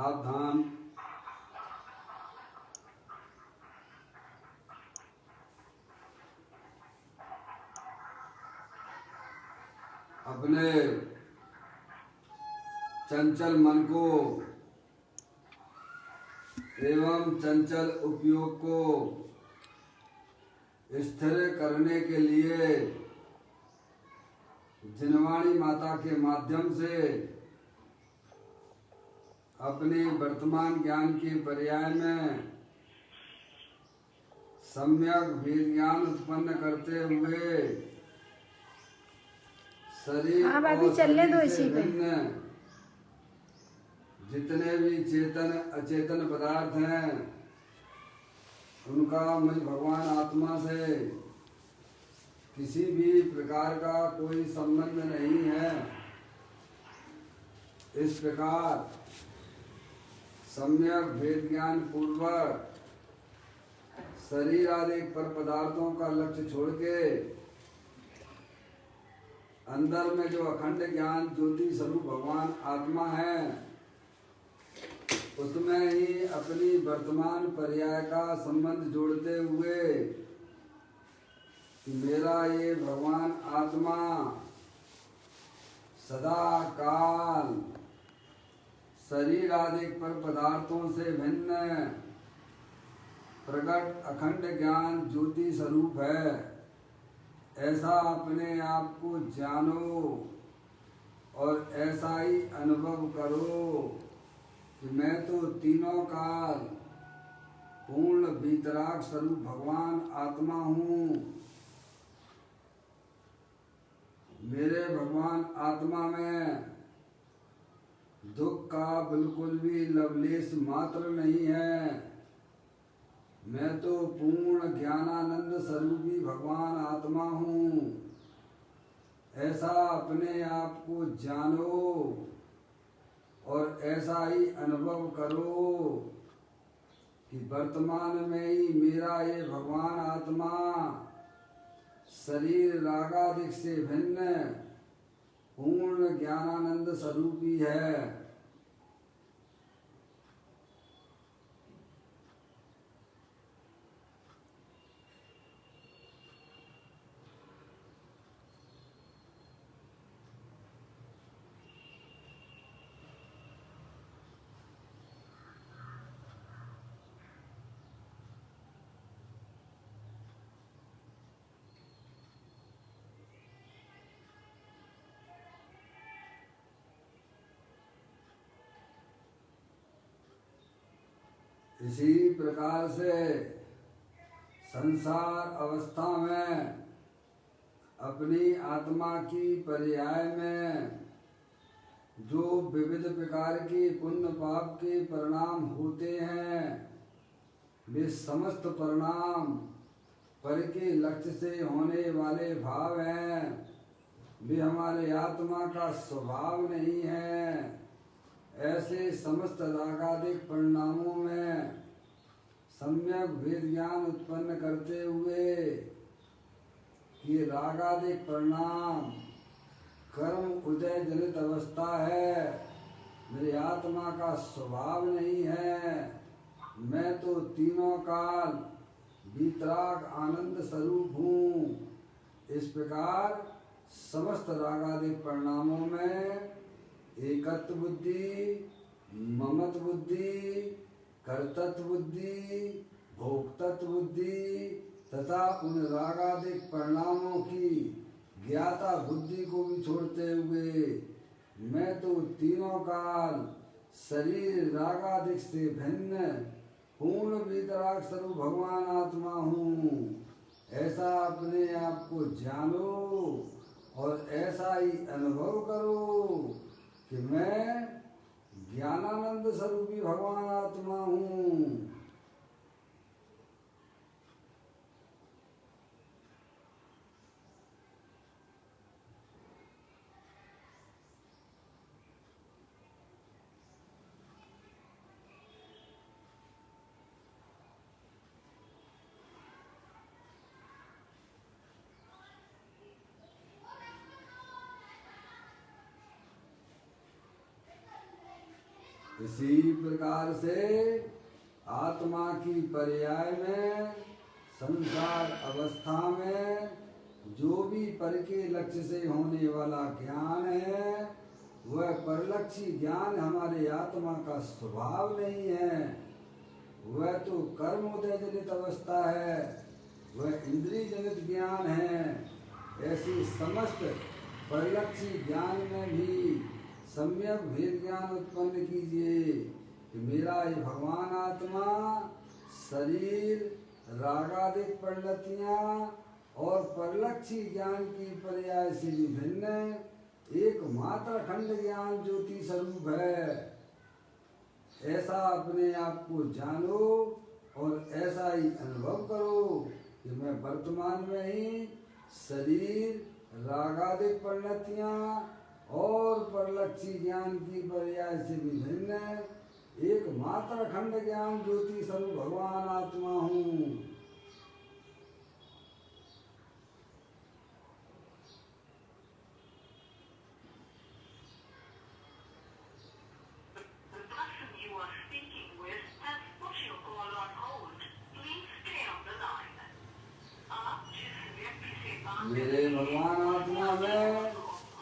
सावधान। अपने चंचल मन को एवं चंचल उपयोग को स्थिर करने के लिए जिनवाणी माता के माध्यम से अपने वर्तमान ज्ञान के पर्याय में सम्यक भेद ज्ञान उत्पन्न करते हुए शरीर और शरीर से भिन्न जितने भी चेतन अचेतन पदार्थ हैं उनका मुझ भगवान आत्मा से किसी भी प्रकार का कोई संबंध नहीं है। इस प्रकार सम्यक भेद ज्ञान पूर्वक शरीर आदि पर पदार्थों का लक्ष्य छोड़ के अंदर में जो अखंड ज्ञान ज्योति स्वरूप भगवान आत्मा है उसमें ही अपनी वर्तमान पर्याय का संबंध जोड़ते हुए कि मेरा ये भगवान आत्मा सदा काल शरीर आदि पर पदार्थों से भिन्न प्रकट अखंड ज्ञान ज्योति स्वरूप है। ऐसा अपने आप को जानो और ऐसा ही अनुभव करो कि मैं तो तीनों काल पूर्ण वीतराग स्वरूप भगवान आत्मा हूँ। मेरे भगवान आत्मा में दुख का बिल्कुल भी लवलेश मात्र नहीं है। मैं तो पूर्ण ज्ञानानंद स्वरूपी भगवान आत्मा हूँ। ऐसा अपने आप को जानो और ऐसा ही अनुभव करो कि वर्तमान में ही मेरा ये भगवान आत्मा शरीर रागादिक से भिन्न पूर्ण ज्ञानानंद स्वरूपी है। इसी प्रकार से संसार अवस्था में अपनी आत्मा की पर्याय में जो विविध प्रकार के पुण्य पाप के परिणाम होते हैं वे समस्त परिणाम पर के लक्ष्य से होने वाले भाव हैं। वे हमारे आत्मा का स्वभाव नहीं है। ऐसे समस्त रागादिक परिणामों में सम्यक भेद ज्ञान उत्पन्न करते हुए कि रागादिक परिणाम कर्म उदय जनित अवस्था है, मेरी आत्मा का स्वभाव नहीं है। मैं तो तीनों काल वीतराग आनंद स्वरूप हूँ। इस प्रकार समस्त रागादिक परिणामों में एकत्व बुद्धि, ममत्व बुद्धि, कर्तृत्व बुद्धि, भोक्तृत्व बुद्धि तथा उन रागादिक परिणामों की ज्ञाता बुद्धि को भी छोड़ते हुए मैं तो तीनों काल शरीर रागादिक से भिन्न पूर्ण वीतराग स्वरूप भगवान आत्मा हूँ। ऐसा अपने आप को जानो और ऐसा ही अनुभव करो कि मैं ज्ञानानंद स्वरूपी भगवान आत्मा हूँ। इसी प्रकार से आत्मा की पर्याय में संसार अवस्था में जो भी पर के लक्ष्य से होने वाला ज्ञान है वह परलक्षी ज्ञान हमारे आत्मा का स्वभाव नहीं है। वह तो कर्म उदय जनित अवस्था है, वह इंद्रिय जनित ज्ञान है। ऐसी समस्त परलक्षी ज्ञान में भी सम्यक भेद ज्ञान उत्पन्न कीजिए कि मेरा ये भगवान आत्मा शरीर रागादिक परिणतियाँ और परलक्षी ज्ञान की पर्याय से विभिन्न एकमात्र अखंड ज्ञान ज्योति स्वरूप है। ऐसा अपने आप को जानो और ऐसा ही अनुभव करो कि मैं वर्तमान में ही शरीर रागादिक परिणतियाँ और परलक्षी ज्ञान की पर्याय से विभिन्न एकमात्र अखंड ज्ञान ज्योति स्वरूप भगवान आत्मा हूँ। मेरे भगवान आत्मा में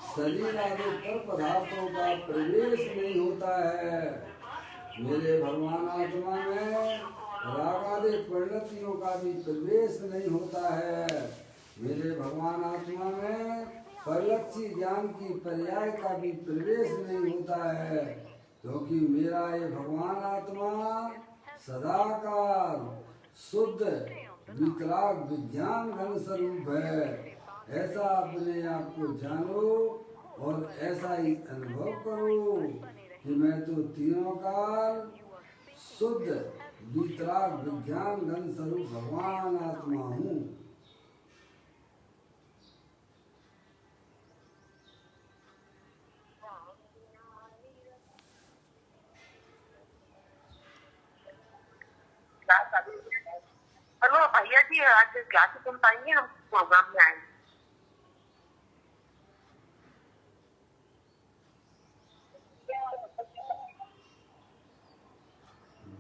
शरीर आदि पर पदार्थों का प्रवेश नहीं होता है। मेरे भगवान आत्मा में राग आदि परिणतियों का भी प्रवेश नहीं होता है। मेरे भगवान आत्मा में परलक्षी ज्ञान की पर्याय का भी प्रवेश नहीं होता है, क्योंकि मेरा ये भगवान आत्मा सदाकाल शुद्ध वितराग विज्ञान घन स्वरूप है। ऐसा अपने आप को जानो और ऐसा ही अनुभव करो कि मैं तो तीनों काल शुद्ध वितराग विज्ञान घन स्वरूप भगवान आत्मा हूँ। हेलो भैया जी, आज क्लास सुन पाएंगे? हम प्रोग्राम में आएंगे।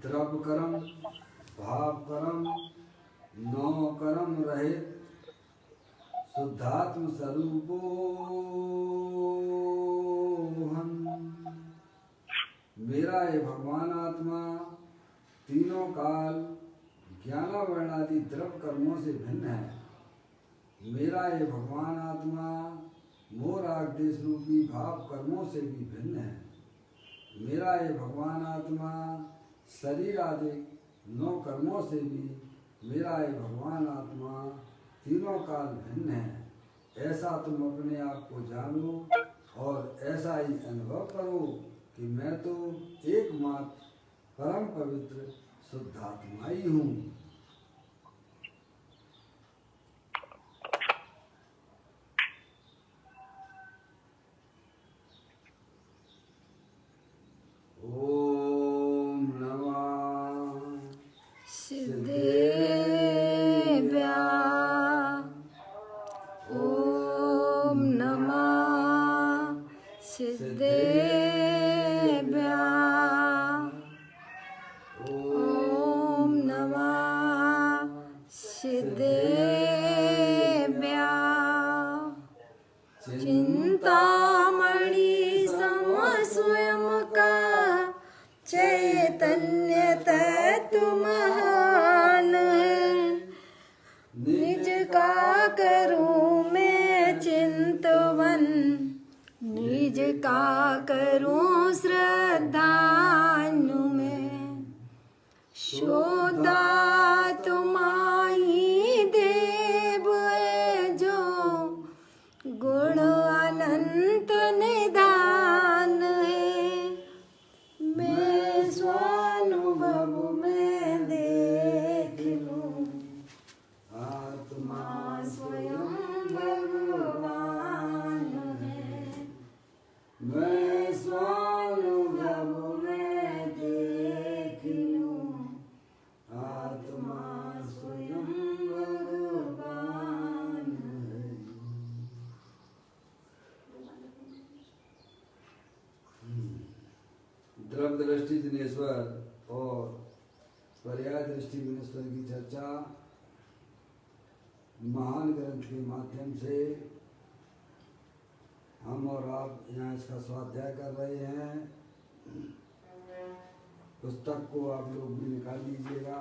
द्रव्य कर्म भाव कर्म नौ कर्म रहित शुद्धात्म स्वरूपो हम। मेरा ये भगवान आत्मा तीनों काल ज्ञानावर्णादि द्रव्य कर्मों से भिन्न है। मेरा ये भगवान आत्मा मोह राग देश रूपी भाव कर्मों से भी भिन्न है। मेरा ये भगवान आत्मा शरीर आदि 9 कर्मों से भी मेरा ये भगवान आत्मा तीनों काल भिन्न है। ऐसा तुम अपने आप को जानो और ऐसा ही अनुभव करो कि मैं तो एकमात्र परम पवित्र शुद्धात्मा ही हूँ। ओम नमः सिद्धेभ्यः। ओम नमः सिद्धेभ्यः। ओम नमः सिद्धेभ्यः। चिंतामणि सम स्वयं का चैतन्य तत्व महान है। निज का करूं मैं चिंतवन, निज का करूं श्रद्धानु में। शोधा तुम्हारी देव है जो गुण अनंत निदान है। मैं स्वानुभव में देख लूं आत्मा स्वयं भगवान है। मैं स्वानुभव में देख लूं आत्मा स्वयं भगवान है। द्रव्य दृष्टि जिनेश्वर और पर्याय दृष्टि जिनेश्वर की चर्चा महान ग्रंथ के माध्यम से हम और आप यहाँ इसका स्वाध्याय कर रहे हैं। पुस्तक को आप लोग भी निकाल लीजिएगा।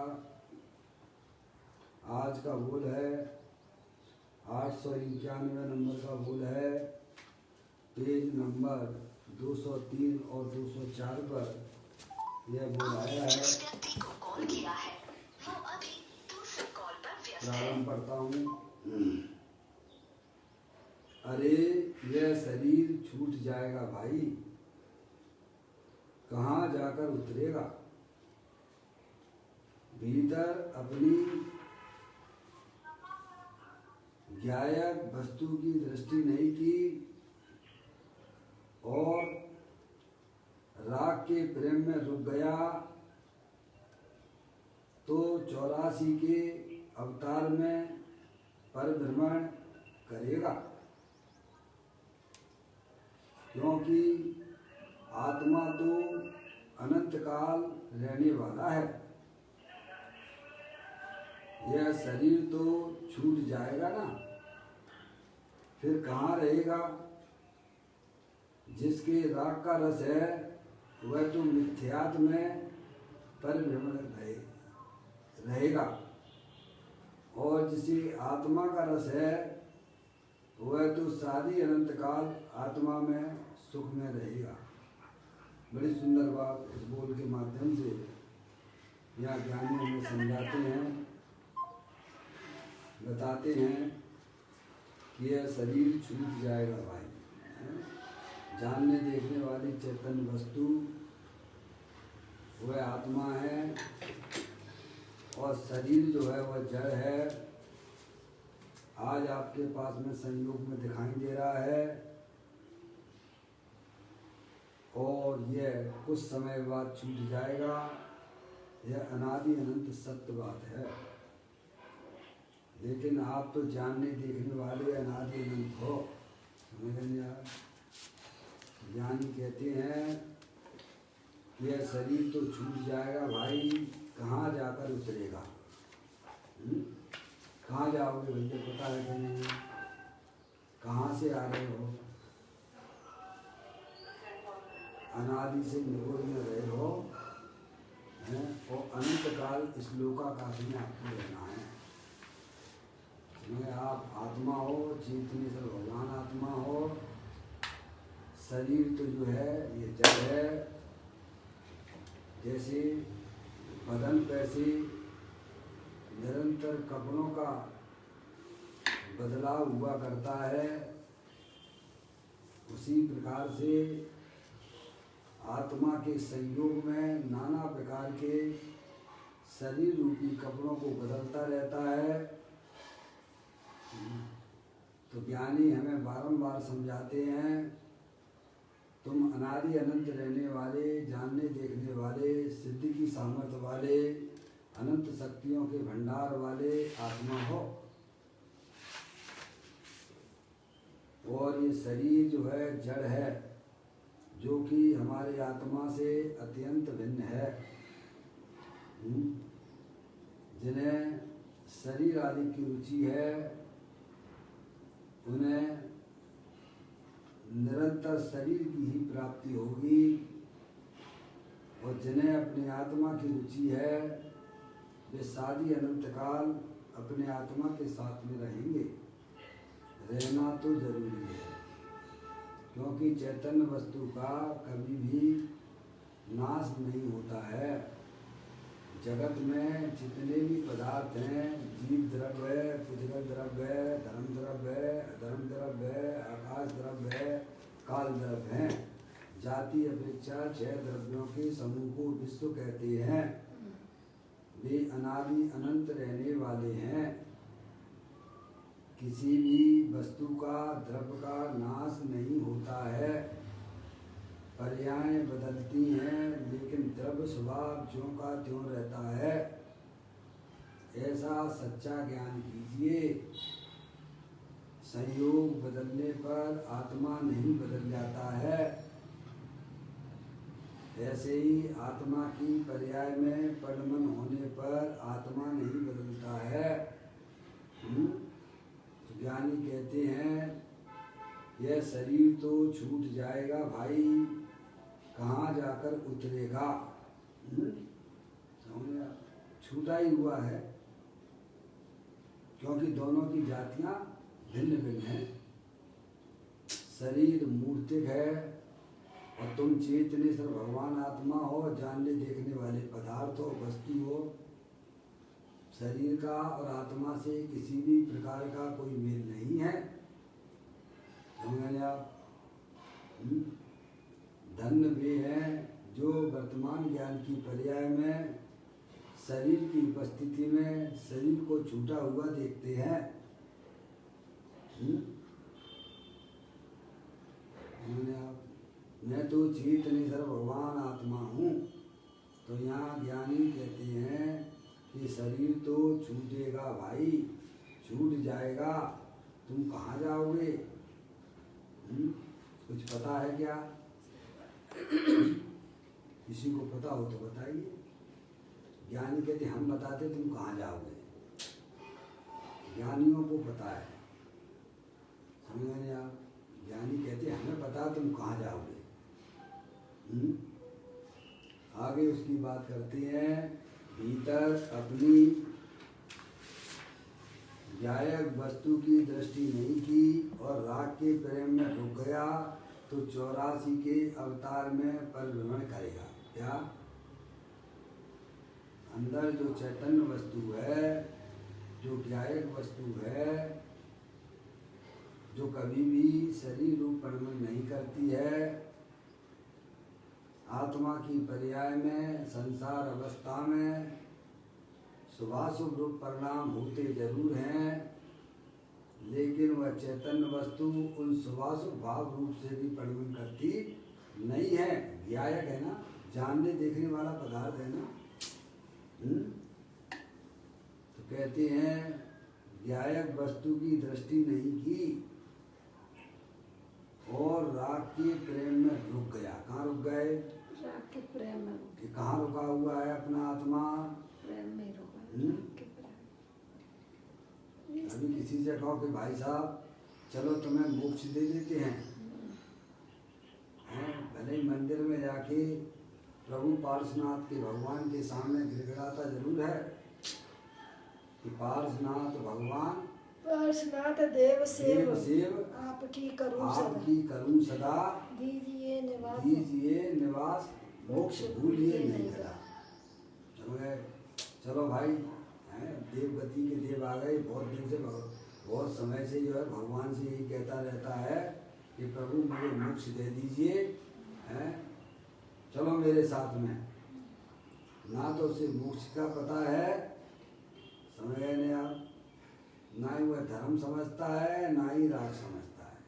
आज का बोल है 891 नंबर का बोल है, पेज नंबर 203 और 204 पर यह बोल आया है। जिस व्यक्ति को कॉल किया है वो अभी दूसरे कॉल पर व्यस्त है। प्रारंभ करता हूँ। अरे यह शरीर छूट जाएगा भाई, कहाँ जाकर उतरेगा। भीतर अपनी ज्ञायक वस्तु की दृष्टि नहीं की और राग के प्रेम में रुक गया तो 84 के अवतार में परिभ्रमण करेगा, क्योंकि आत्मा तो अनंत काल रहने वाला है। यह शरीर तो छूट जाएगा ना, फिर कहाँ रहेगा। जिसके राग का रस है वह तो मिथ्यात्व में परिभ्रमण रहेगा, और जिसे आत्मा का रस है वह तो सारी अनंत काल आत्मा में सुख में रहेगा। बड़ी सुंदर बात इस बोल के माध्यम से यहाँ ज्ञानी हमें समझाते हैं, बताते हैं कि यह शरीर छूट जाएगा भाई। जानने देखने वाली चेतन वस्तु वह आत्मा है, और शरीर जो है वह जड़ है। आज आपके पास में संयोग में दिखाई दे रहा है, और यह कुछ समय बाद छूट जाएगा। यह अनादि अनंत सत्य बात है। लेकिन आप तो जानने देखने वाले अनादि अनंत हो, समझ नहीं आ। ज्ञानी कहते हैं यह शरीर तो छूट जाएगा भाई, कहाँ जाकर उतरेगा। कहाँ जाओगे भैया, पता है कि नहीं। कहाँ से आ रहे हो, अनादि से निगोर में रहे हो हैं, और अनंत काल इस लोकाकाश में आपको रहना है। आप आत्मा हो, चेतनेश्वर भगवान आत्मा हो। शरीर तो जो है ये जड़ है। जैसे बदन पैसे निरंतर कपड़ों का बदलाव हुआ करता है, उसी प्रकार से आत्मा के संयोग में नाना प्रकार के शरीर रूपी कपड़ों को बदलता रहता है। तो ज्ञानी हमें बारंबार समझाते हैं, तुम अनादि अनंत रहने वाले, जानने देखने वाले, सिद्धि की सामर्थ्य वाले, अनंत शक्तियों के भंडार वाले आत्मा हो। और ये शरीर जो है जड़ है, जो कि हमारे आत्मा से अत्यंत भिन्न है। जिन्हें शरीर आदि की रुचि है उन्हें निरंतर शरीर की ही प्राप्ति होगी, और जिन्हें अपनी आत्मा की रुचि है वे सारी अनंत काल अपने आत्मा के साथ में रहेंगे। रहना तो जरूरी है, क्योंकि चैतन्य वस्तु का कभी भी नाश नहीं होता है। जगत में जितने भी पदार्थ हैं, जीव द्रव्य है, पुद्गल द्रव्य है, धर्म द्रव्य है, अधर्म द्रव्य है, आकाश द्रव्य है, काल द्रव्य हैं, जाति अपेक्षा 6 द्रव्यों के समूह को विश्व कहते हैं। वे अनादि अनंत रहने वाले हैं। किसी भी वस्तु का, द्रव्य का नाश नहीं होता है। पर्यायें बदलती हैं, लेकिन द्रव्य स्वभाव ज्यों का त्यों रहता है। ऐसा सच्चा ज्ञान कीजिए। संयोग बदलने पर आत्मा नहीं बदल जाता है। ऐसे ही आत्मा की पर्याय में पदमन होने पर आत्मा नहीं बदलता है। तो ज्ञानी कहते हैं यह शरीर तो छूट जाएगा भाई, कहाँ जाकर उतरेगा। छूटा ही हुआ है, क्योंकि दोनों की जातियां भिन्न भिन्न हैं। शरीर मूर्तिक है और तुम चेतनेश्वर भगवान आत्मा हो, जानने देखने वाले पदार्थ हो, वस्तु हो। शरीर का और आत्मा से किसी भी प्रकार का कोई मेल नहीं है। समझे आप? धन्य वे हैं जो वर्तमान ज्ञान की पर्याय में शरीर की उपस्थिति में शरीर को छूटा हुआ देखते हैं। मैं तो चेतनेश्वर भगवान आत्मा हूँ। तो यहाँ ज्ञानी कहते हैं कि शरीर तो छूटेगा भाई, छूट जाएगा, तुम कहाँ जाओगे? कुछ पता है क्या? किसी को पता हो तो बताइए। ज्ञानी कहते हम बताते तुम कहाँ जाओगे। ज्ञानियों को पता है, समझे आप? ज्ञानी कहते हमें पता तुम कहाँ जाओगे। आगे उसकी बात करते हैं। भीतर अपनी ज्ञायक वस्तु की दृष्टि नहीं की और राग के प्रेम में रुक गया तो 84 के अवतार में परिभ्रमण करेगा। क्या? अंदर जो चैतन्य वस्तु है, जो ज्ञायक वस्तु है, जो कभी भी शरीर रूप परिणमन नहीं करती है, आत्मा की पर्याय में संसार अवस्था में शुभाशुभ रूप परिणाम होते जरूर हैं, लेकिन वह चैतन्य वस्तु उन शुभाशुभ भाव रूप से भी परिणमन करती नहीं है। ज्ञायक है ना, जानने देखने वाला पदार्थ है ना। तो कहते हैं ज्ञायक वस्तु की दृष्टि नहीं की और राग के प्रेम में रुक गया। कहाँ रुक गए? राग के प्रेम में। कि कहाँ रुका हुआ है अपना आत्मा? प्रेम में रुका। अभी किसी से कहो कि भाई साहब चलो तुम्हें मोक्ष दे देते हैं, भले ही मंदिर में जाके प्रभु पार्श्वनाथ के भगवान के सामने गिड़गिड़ाता जरूर है कि पार्श्वनाथ भगवान, पार्श्वनाथ देव सेव आपकी करूं सदा, दीजिए निवास मोक्ष भूलिए नहीं करा। चलो भाई, देवगति के देव आ गए। बहुत दिन से, बहुत समय से जो है भगवान से यही कहता रहता है कि प्रभु मुझे मोक्ष दे दीजिए, चलो मेरे साथ में। ना तो उसे मोक्ष का पता है, समझ गए नहीं आप? ना ही वह धर्म समझता है, ना ही राग समझता है,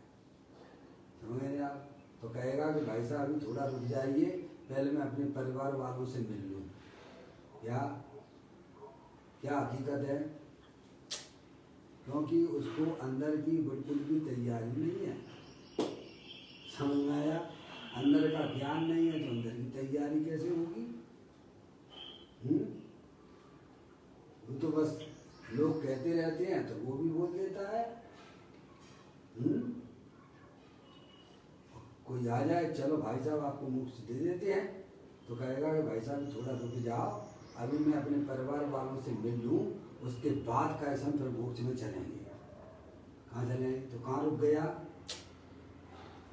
समझ गए नहीं आप? तो कहेगा कि भाई साहब अभी थोड़ा रुक जाइए, पहले मैं अपने परिवार वालों से मिल लूँ। क्या हकीकत है? क्योंकि उसको अंदर की बिल्कुल भी तैयारी नहीं है। समझ में आया? अंदर का ज्ञान नहीं है तो अंदर की तैयारी कैसे होगी? वो तो बस लोग कहते रहते हैं तो वो भी बोल देता है। कोई आ जाए, चलो भाई साहब आपको मोक्ष दे देते हैं, तो कहेगा कि भाई साहब थोड़ा रुक जाओ, अभी मैं अपने परिवार वालों से मिल लूँ, उसके बाद कैसे हम फिर मोक्ष में चलेंगे। कहाँ चलें? तो कहाँ रुक गया?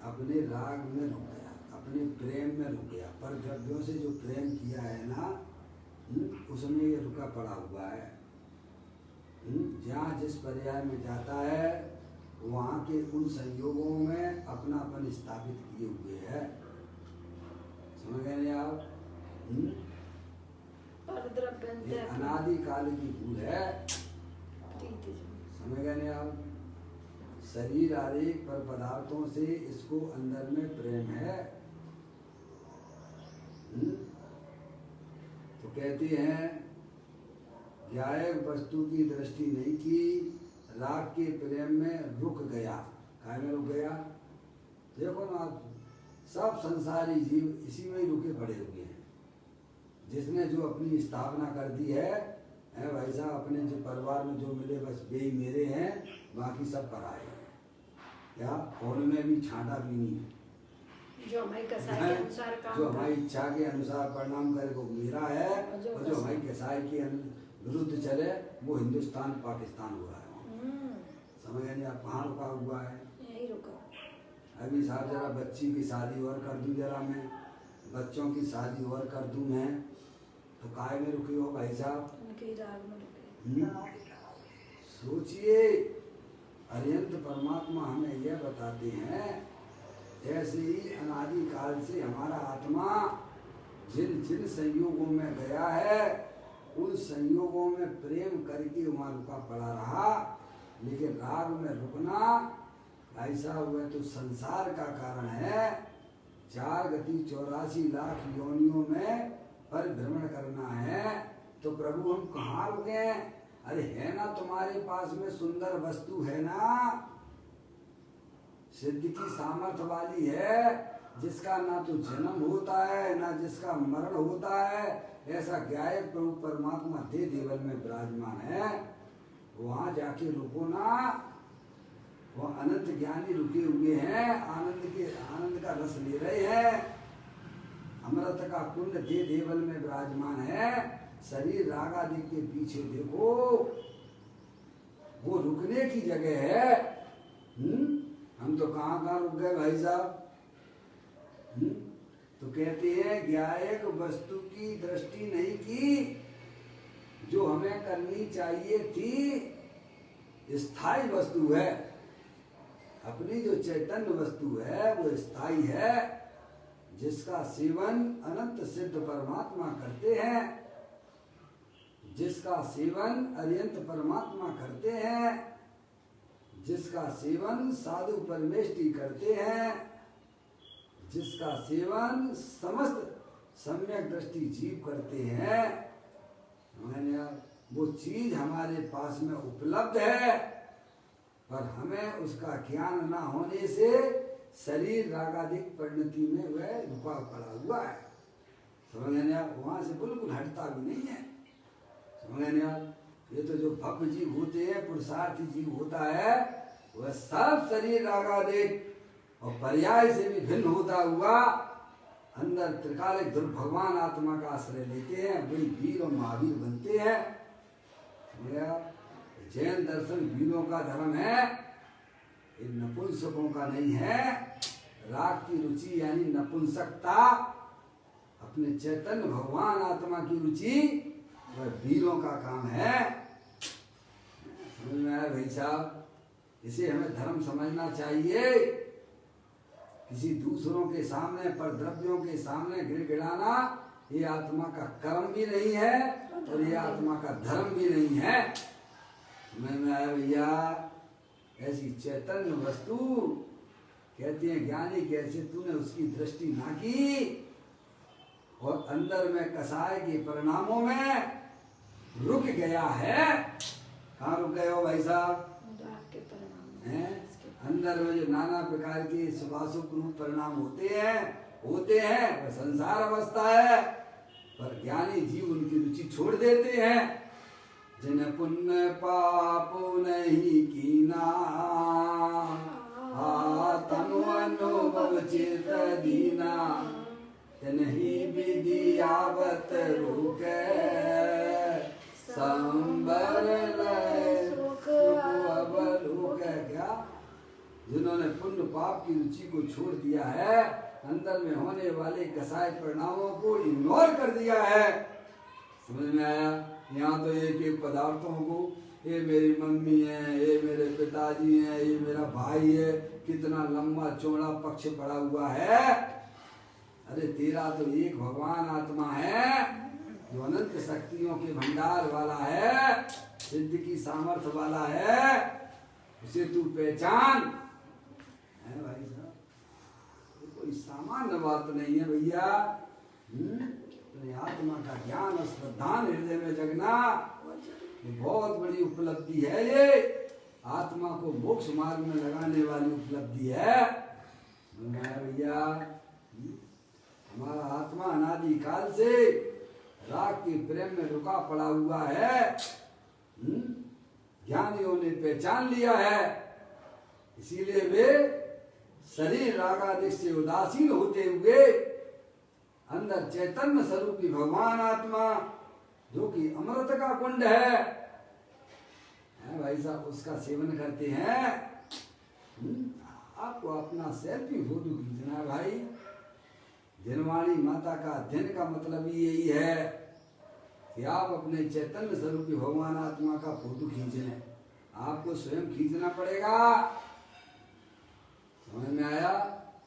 अपने राग में रुक गया, अपने प्रेम में रुक गया। पर द्रव्यों से जो प्रेम किया है ना, उसमें ये रुका पड़ा हुआ है। जहाँ जिस पर्याय में जाता है वहाँ के उन संयोगों में अपनापन स्थापित किए हुए है। समझ गए नहीं आप? ये अनादि काल की भूल है। समझ गए नहीं आप? शरीर आदि पर पदार्थों से इसको अंदर में प्रेम है। तो कहते हैं ज्ञायक वस्तु की दृष्टि नहीं की, राग के प्रेम में रुक गया। काय में रुक गया? देखो ना आप, सब संसारी जीव इसी में ही रुके पड़े हुए हैं। जिसने जो अपनी स्थापना कर दी है भाई साहब, अपने जो परिवार में जो मिले बस वे ही मेरे हैं, बाकी सब पराए हैं। क्या उनमें भी छांटा भी नहीं, जो हमारी कसाई के अनुसार काम जो हमारी इच्छा के अनुसार परिणाम करे वो मेरा है, और जो हमारी कसाई के विरुद्ध चले वो हिंदुस्तान पाकिस्तान हुआ है। समझ नहीं आप कहाँ रुका हुआ है? यही रुका। अभी साहब जरा बच्ची की शादी और कर दूं, जरा मैं बच्चों की शादी और कर दूं मैं, तो काय में रुके हो भाई साहब? उनके राग में रुके। सोचिए, अरिहंत परमात्मा हमें यह बताते हैं, ऐसे ही अनादि काल से हमारा आत्मा जिन जिन संयोगों में गया है उन संयोगों में प्रेम करके वहाँ रुका पड़ा रहा, लेकिन राग में रुकना भाई साहब वह तो संसार का कारण है। 4 गति 84 लाख योनियों में परिभ्रमण करना है, तो प्रभु हम कहाँ रुके? अरे है ना तुम्हारे पास में सुंदर वस्तु है ना, सिद्ध की सामर्थ्य वाली है, जिसका ना तो जन्म होता है ना जिसका मरण होता है, ऐसा गायब प्रभु परमात्मा दे देवल में विराजमान है। वहां जाके रुको ना, वो अनंत ज्ञानी रुके हुए हैं, आनंद का रस ले रहे हैं, अमृत का कुंड दे देवल में विराजमान है। शरीर राग आदि के पीछे देखो, वो रुकने की जगह है। हम तो कहाँ रुक गए भाई साहब? तो कहते हैं ज्ञायक वस्तु की दृष्टि नहीं की जो हमें करनी चाहिए थी। स्थायी वस्तु है अपनी, जो चैतन्य वस्तु है वो स्थायी है, जिसका सेवन अनंत सिद्ध परमात्मा करते हैं, जिसका सेवन अरिहंत परमात्मा करते हैं, जिसका सेवन साधु परमेष्टि करते हैं, जिसका सेवन समस्त सम्यक दृष्टि जीव करते हैं। मैंने वो चीज हमारे पास में उपलब्ध है, पर हमें उसका ज्ञान ना होने से शरीर रागादिक परिणति में वह रुका पड़ा हुआ है। समझ गए आप? वहां से बिल्कुल हटता भी नहीं है। समझ गए आप? ये तो जो भव्य जीव होते हैं, पुरुषार्थी जीव होता है, वह सब शरीर रागादिक और पर्याय से भी भिन्न होता हुआ अंदर त्रिकालिक भगवान आत्मा का आश्रय लेते हैं, वही वीर और महावीर बनते हैं। जैन दर्शन वीरों का धर्म है, ये नपुंसकों का नहीं है। राग की रुचि यानी नपुंसकता, अपने चैतन्य भगवान आत्मा की रुचि वह वीरों का काम है। समझ में आया भाई साहब? इसे हमें धर्म समझना चाहिए। किसी दूसरों के सामने, पर द्रव्यों के सामने गिड़गिड़ाना ये आत्मा का कर्म भी नहीं है और ये आत्मा का धर्म भी नहीं है। मैं आया भैया? ऐसी चैतन्य वस्तु कहते हैं ज्ञानी, कैसे तूने उसकी दृष्टि ना की और अंदर में कसाय के परिणामों में रुक गया है। कहाँ रुक गए हो भाई साहब? अंदर में जो नाना प्रकार के सुभाषुक रूप परिणाम होते हैं वह संसार अवस्था है, पर ज्ञानी जीव उनकी रुचि छोड़ देते हैं। जिन पुण्य पाप नहीं कीना, तनु अनुभव चित दीना, नहीं विधि आवत रुके, संबर क्या? जिन्होंने पुण्य पाप की रुचि को छोड़ दिया है, अंदर में होने वाले कसाय परिणामों को इग्नोर कर दिया है। समझ में आया? यहाँ तो एक एक पदार्थों को, ये मेरी मम्मी है, ये मेरे पिताजी हैं, ये मेरा भाई है, कितना लंबा चौड़ा पक्ष पड़ा हुआ है। अरे तेरा तो एक भगवान आत्मा है जो अनंत शक्तियों के भंडार वाला है, सिद्ध की सामर्थ्य वाला है, उसे तू पहचान। है भाई साहब? कोई सामान्य बात नहीं है भैया। तो आत्मा का ज्ञान और श्रद्धान हृदय में जगना ये बहुत बड़ी उपलब्धि है। ये आत्मा को मोक्ष मार्ग में लगाने वाली उपलब्धि है भैया। हमारा आत्मा अनादि काल से राग के प्रेम में रुका पड़ा हुआ है। ज्ञानियों ने पहचान लिया है, इसीलिए वे शरीर रागादि से उदासीन होते हुए अंदर चैतन्य स्वरूपी भगवान आत्मा जो कि अमृत का कुंड है भाई साहब, उसका सेवन करते हैं। आपको अपना सेल्फी फोटो खींचना है भाई। दिनवाणी माता का अध्ययन का मतलब ही यही है कि आप अपने चैतन्य स्वरूपी भगवान आत्मा का फोटो खींच लें। आपको स्वयं खींचना पड़ेगा। समझ में आया?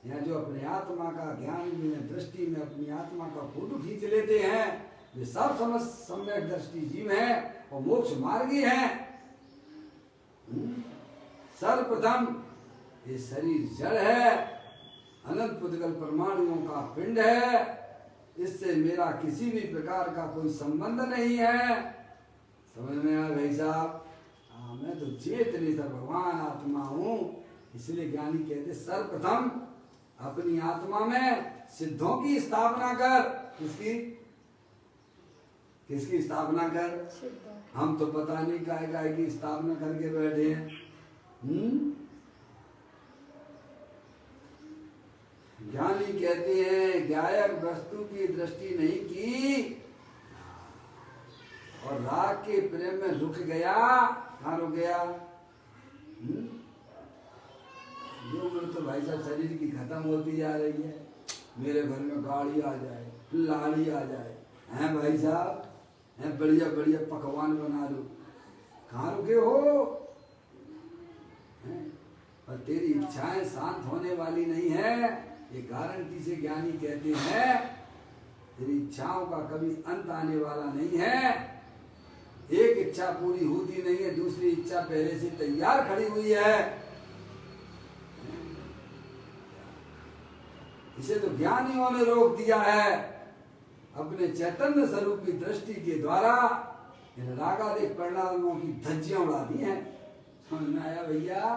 यहाँ जो अपने आत्मा का ज्ञान में दृष्टि में अपनी आत्मा का फोटो खींच लेते हैं वे सब सम्यक दृष्टि जीव हैं और मोक्ष मार्गी हैं। सर्वप्रथम ये शरीर जड़ है, अनंत पुद्गल परमाणुओं का पिंड है, इससे मेरा किसी भी प्रकार का कोई संबंध नहीं है। समझ में आया भाई साहब? मैं तो चेतनी सर भगवान आत्मा हूँ। इसलिए ज्ञानी कहते सर्वप्रथम अपनी आत्मा में सिद्धों की स्थापना कर। किसकी स्थापना कर? हम तो पता नहीं काय की स्थापना करके बैठे हैं। ज्ञानी कहते हैं ज्ञायक वस्तु की दृष्टि नहीं की और राग के प्रेम में रुक गया। कहाँ रुक गया? ये उम्र तो भाई साहब शरीर की खत्म होती जा रही है। मेरे घर में गाड़ी आ जाए, लाड़ी आ जाए, हैं भाई साहब, हैं बढ़िया बढ़िया पकवान बना लो। कहाँ रुके हो? और तेरी इच्छाएं शांत होने वाली नहीं है। ये गारंटी से ज्ञानी कहते हैं तेरी इच्छाओं का कभी अंत आने वाला नहीं है। एक इच्छा पूरी होती नहीं है, दूसरी इच्छा पहले से तैयार खड़ी हुई है। इसे तो ज्ञानियों ने रोक दिया है अपने चैतन्य स्वरूप की दृष्टि के द्वारा। इन रागादिक परिणामों की धज्जियां उड़ा दी हैं। समझ में आया भैया?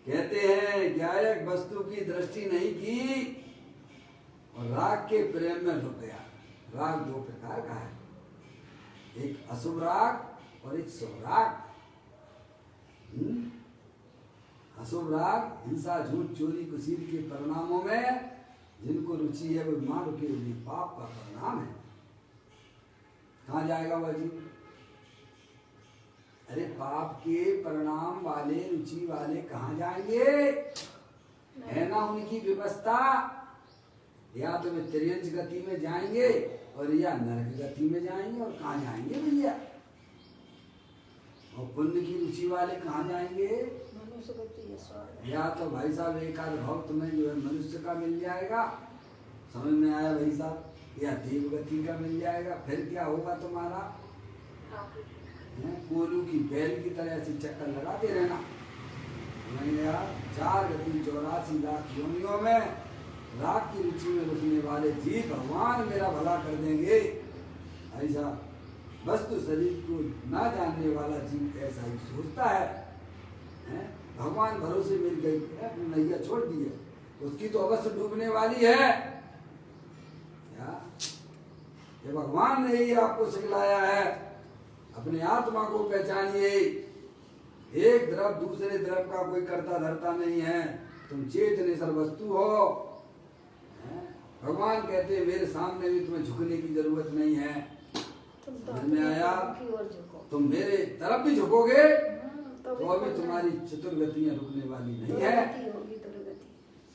कहते हैं ज्ञायक वस्तु की दृष्टि नहीं की और राग के प्रेम में रुक गया। राग दो प्रकार का है, एक अशुभ राग और एक शुभ राग। अशुभ राग हिंसा, झूठ, चोरी, कुसीर के परिणामों में जिनको रुचि है वो मानव के लिए पाप का परिणाम है। कहाँ जाएगा वह जी? अरे पाप के परिणाम वाले रुचि वाले कहाँ जाएंगे? है ना उनकी व्यवस्था। या तो वे त्रियंच गति में जाएंगे और या नरक गति में जाएंगे। और कहाँ जाएंगे भैया? और पुण्य की रुचि वाले कहाँ जाएंगे? या तो भाई साहब एक आध भक्त में जो है मनुष्य का मिल जाएगा। समझ में आया भाई साहब? या देव गति का मिल जाएगा। फिर क्या होगा तुम्हारा? कोलू की बैल की तरह से चक्कर लगाते रहना। यार 4 गति 84 लाख योनियों में राग की रुचि में रुकने वाले जीव भगवान मेरा भला कर देंगे। ऐसा वस्तु शरीर को ना जानने वाला जीव ऐसा ही सोचता है। भगवान भरोसे मिल गई है, अपनी नैया छोड़ दी है, उसकी तो अवश्य डूबने वाली है। ये भगवान ने ही आपको सिखलाया है। अपने आत्मा को पहचानिए। एक द्रव दूसरे द्रव का कोई करता धरता नहीं है। तुम चेतनेश्वर वस्तु हो। भगवान कहते हैं मेरे सामने भी तुम्हें झुकने की जरूरत नहीं है। समझ में आया? तुम मेरे तरफ भी झुकोगे तो अभी तुम्हारी चतुर्गतियां रुकने वाली नहीं है।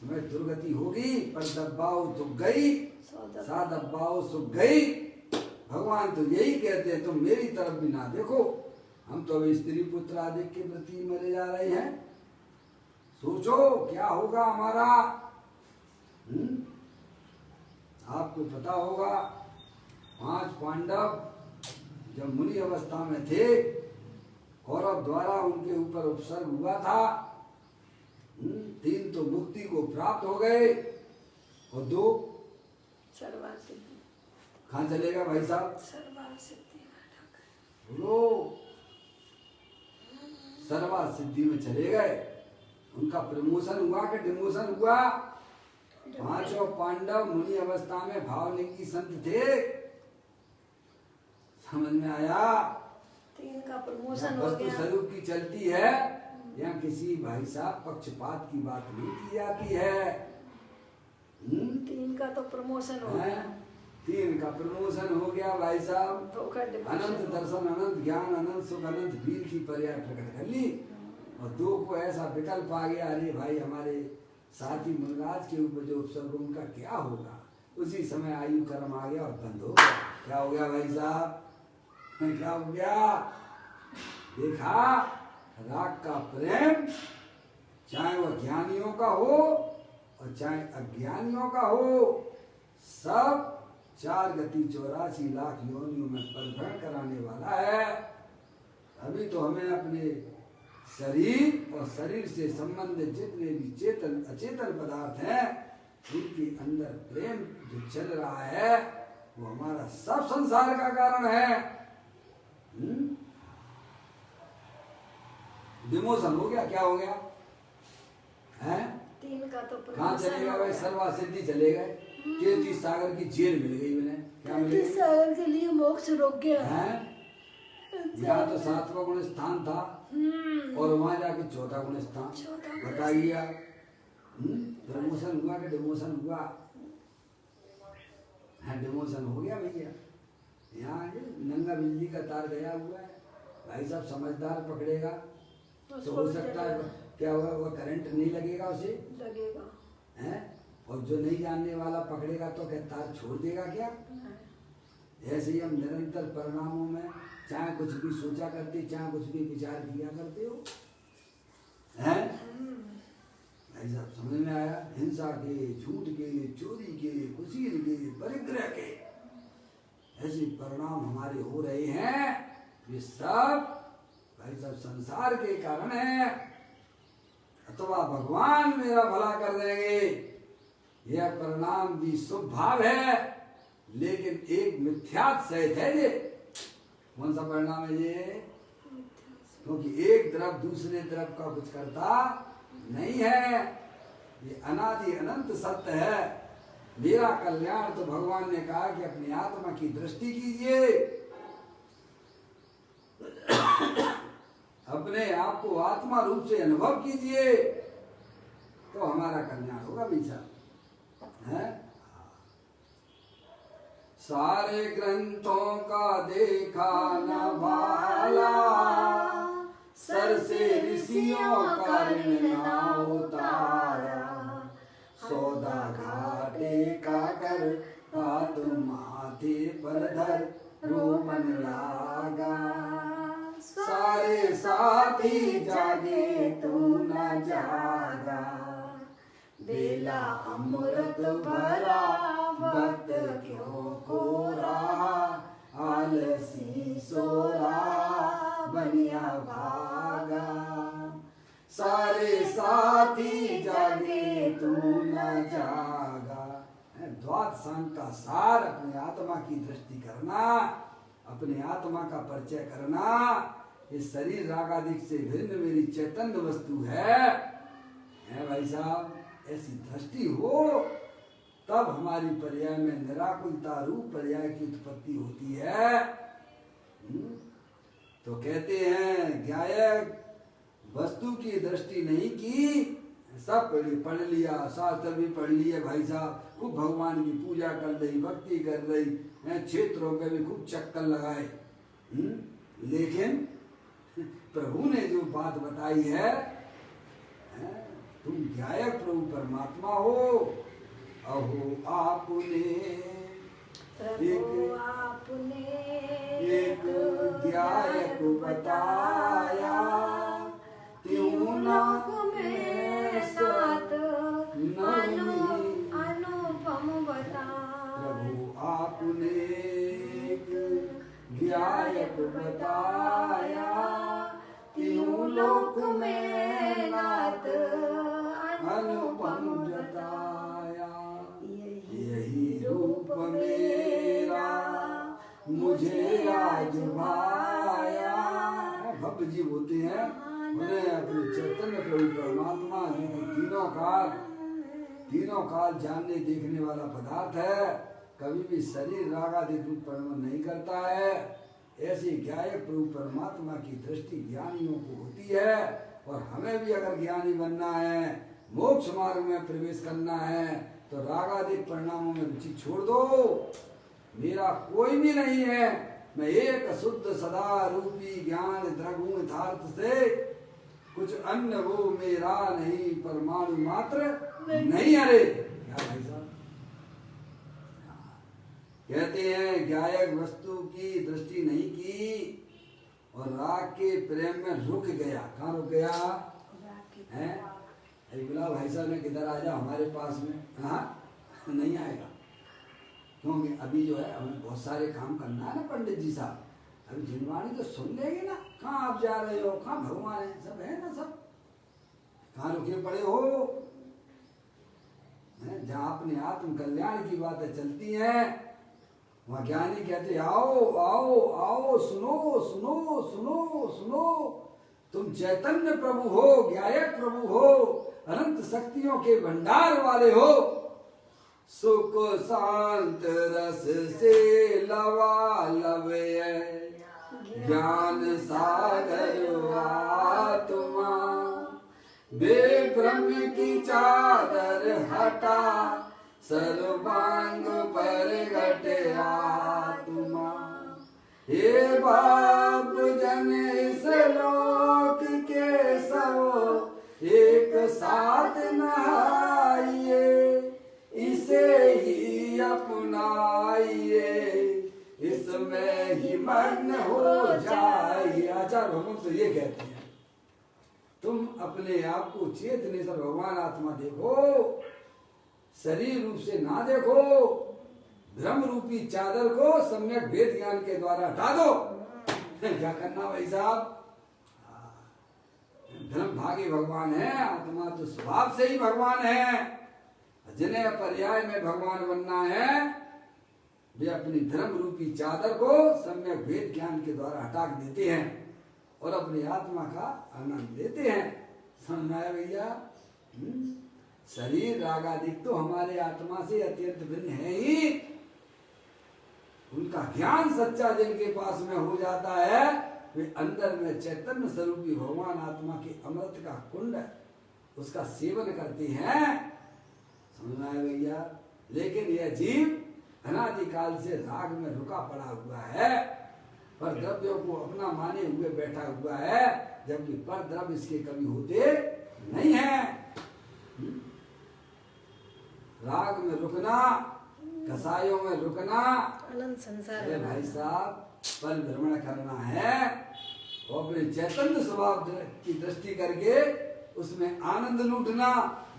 समय दुर्गति होगी पर दब्बाओ दुख गई, सा दब्बाओ सुख गई। भगवान तो यही कहते हैं तुम मेरी तरफ भी ना देखो। हम तो अभी स्त्री पुत्र आदि के प्रति मरे जा रहे हैं। सोचो क्या होगा हमारा। आपको पता होगा 5 पांडव जब मुनि अवस्था में थे, कौरव द्वारा उनके ऊपर उपसर्ग हुआ था। 3 तो मुक्ति को प्राप्त हो गए और 2 सर्वार सिद्धि। कहाँ चलेगा भाई साहब? सर्वार सिद्धि बोलो। सर्वार सिद्धि में चले गए उनका प्रमोशन हुआ कि डिमोशन हुआ? पांचों पांडव मुनि अवस्था में भावलिंगी संत थे। समझ में आया? 3 का प्रमोशन हो वस्तु गया। स्वरूप की चलती है, यहाँ किसी भाई साहब पक्षपात की बात नहीं की जाती है। 3 का तो प्रमोशन हो हैं? गया। 3 का प्रमोशन हो गया भाई साहब। 2 का अनंत डिमोशन। दर्शन, अनंत ज्ञान, अनंत सुख, अनंत वीर की पर्याय प्रकट कर ली। और 2 को ऐसा विकल्प आ गया, अरे भाई हमारे साथी मुनराज के ऊपर जो उपसर्ग उनका क्या होगा? उसी समय आयु कर्म आ गया और बंद हो गया। क्या हो गया भाई साहब? क्या हो गया? देखा, राग का प्रेम चाहे वह ज्ञानियों का हो और चाहे अज्ञानियों का हो, सब 4 गति 84 लाख योनियों में परिभ्रमण कराने वाला है। अभी तो हमें अपने शरीर और शरीर से संबंधित जितने भी चेतन अचेतन पदार्थ हैं, उनके अंदर प्रेम जो चल रहा है वो हमारा सब संसार का कारण है। डिमोशन हो गया, क्या हो गया है? 3 का तो कहाँ चले गए भाई? सर्वा सिद्धि चले गए। कीर्ति सागर की जेल मिल गई उन्हें। क्या मिल गई? सागर के लिए मोक्ष रुक गया है? यहाँ तो 7वां गुण स्थान था और वहां जाके 4था गुण स्थान। बताइए आप, प्रमोशन हुआ कि डिमोशन हुआ? है, डिमोशन हो गया भैया। यहाँ नंगा बिजली का तार गया हुआ है, भाई साहब समझदार पकड़ेगा तो हो सकता है क्या होगा, वो करंट नहीं लगेगा, उसे लगेगा है। और जो नहीं जानने वाला पकड़ेगा तो क्या तार छोड़ देगा क्या? ऐसे ही हम निरंतर परिणामों में चाहे कुछ भी सोचा करते, चाहे कुछ भी विचार किया करते हो, हैं? भाई साहब समझ में आया? हिंसा के, झूठ के, चोरी के, कुसीर के, परिग्रह के ऐसे परिणाम हमारे हो रहे हैं। ये सब भाई साहब संसार के कारण है। अथवा भगवान मेरा भला कर देंगे, यह परिणाम भी शुभ भाव है, लेकिन एक मिथ्यात सहित है। ये कौन सा परिणाम है ये? क्योंकि एक द्रव दूसरे द्रव का कुछ करता नहीं है। ये अनादि अनंत सत्य है। मेरा कल्याण तो भगवान ने कहा कि अपनी आत्मा की दृष्टि कीजिए, अपने आप को आत्मा रूप से अनुभव कीजिए, तो हमारा कल्याण होगा भैया। है? सारे ग्रंथों का देखा न भाला, सर से ऋषियों का ऋण ना उतारा, सौदा घाटे का कर हाथ माथे पर धर रोमन लागा। सारे साथी जागे तू न जागा, बेला अमृत भरा वक्त क्यों खो रहा, आलसी सो रहा बनिया भागा। सारे साथी जागे तू न जागा। द्वाद संग का सार अपने आत्मा की दृष्टि करना, अपने आत्मा का परिचय करना। ये शरीर रागादिक से भिन्न मेरी चैतन्य वस्तु है भाई साहब। ऐसी दृष्टि हो तब हमारी पर्याय में निराकुलता रूप पर्याय की उत्पत्ति होती है। तो कहते हैं ज्ञायक वस्तु की दृष्टि नहीं की, सब पढ़ लिया, शास्त्र भी पढ़ लिए भाई साहब, खूब भगवान की पूजा कर रही, भक्ति कर रही, क्षेत्रों पे भी खूब चक्कर लगाए, लेकिन प्रभु ने जो बात बताई है, तुम ज्ञायक प्रभु परमात्मा हो। अहो आपने एक ज्ञायक बताया, त्यों नाक में साथ अनुपम बताया। प्रभु आपने एक ज्ञायक बताया, त्यों लोक में नाथ अनुपम बताया। यही रूप मेरा मुझे आज भाया। भव्य जीव होते हैं, उन्हें अपने चैतन्य प्रभु परमात्मा तीनों काल जानने देखने वाला पदार्थ है, कभी भी शरीर रागादिक रूप परिणाम नहीं करता है। ऐसी ज्ञायक प्रभु परमात्मा की दृष्टि ज्ञानियों को होती है। और हमें भी अगर ज्ञानी बनना है, मोक्ष मार्ग में प्रवेश करना है, तो रागादिक परिणामों में रुचि छोड़ दो। मेरा कोई भी नहीं है, मैं एक शुद्ध सदा रूपी ज्ञान द्रगुण यथार्थ से कुछ अन्य वो मेरा नहीं, परमाणु मात्र नहीं। अरे क्या भाई साहब कहते हैं, ज्ञायक वस्तु की दृष्टि नहीं की और राग के प्रेम में रुक गया। कहाँ रुक गया है? बुलाओ भाई साहब ने, किधर आ जाओ हमारे पास में। हाँ नहीं आएगा, क्योंकि अभी जो है हमें बहुत सारे काम करना है ना पंडित जी साहब। अभी जिनवाणी तो सुन लेंगे ना, कहाँ आप जा रहे हो, कहाँ भगवान है, सब है ना, सब कहाँ रुके पड़े हो। जहाँ अपने आत्म कल्याण की बातें चलती हैं, वहाँ ज्ञानी कहते आओ आओ आओ, सुनो सुनो सुनो सुनो, तुम चैतन्य प्रभु हो, ज्ञायक प्रभु हो, अनंत शक्तियों के भंडार वाले हो। सुख शांत रस से लवालब है, ज्ञान सागर आत्मा, बेब्रह्म की चादर हटा, सर्वांग पर घटे आत्मा। हे बाप जन इस लोक के सब एक साथ नहाइए, इसे ही अपनाइए, इसमें ही मग्न हो जाइए। आचार्य भगवान तो ये कहते हैं, तुम अपने आप को चेतने से भगवान आत्मा देखो, शरीर रूप से ना देखो। ब्रह्म रूपी चादर को सम्यक वेद ज्ञान के द्वारा हटा दो। क्या करना भाई साहब? धर्म भागी भगवान है, आत्मा तो स्वभाव से ही भगवान है। जिन्हें पर्याय में भगवान बनना है, वे अपनी धर्म रूपी चादर को सम्यक वेद ज्ञान के द्वारा हटा देते हैं और अपनी आत्मा का आनंद लेते हैं। समझ आया भैया? शरीर रागादिक तो हमारे आत्मा से अत्यंत भिन्न है ही। उनका ज्ञान सच्चा जिनके पास में हो जाता है, वे अंदर में चैतन्य स्वरूपी भगवान आत्मा के अमृत का कुंड उसका सेवन करते हैं। समझना है भैया? लेकिन यह जीव अनादिकाल से राग में रुका पड़ा हुआ है, पर द्रव्यों को अपना माने हुए बैठा हुआ है, जबकि पर द्रव्य इसके कभी होते नहीं है। राग में रुकना, कसायों में रुकना, अनंत संसार अरे भाई साहब पर भ्रमण करना है और अपने चैतन्य स्वभाव की दृष्टि करके उसमें आनंद लूटना,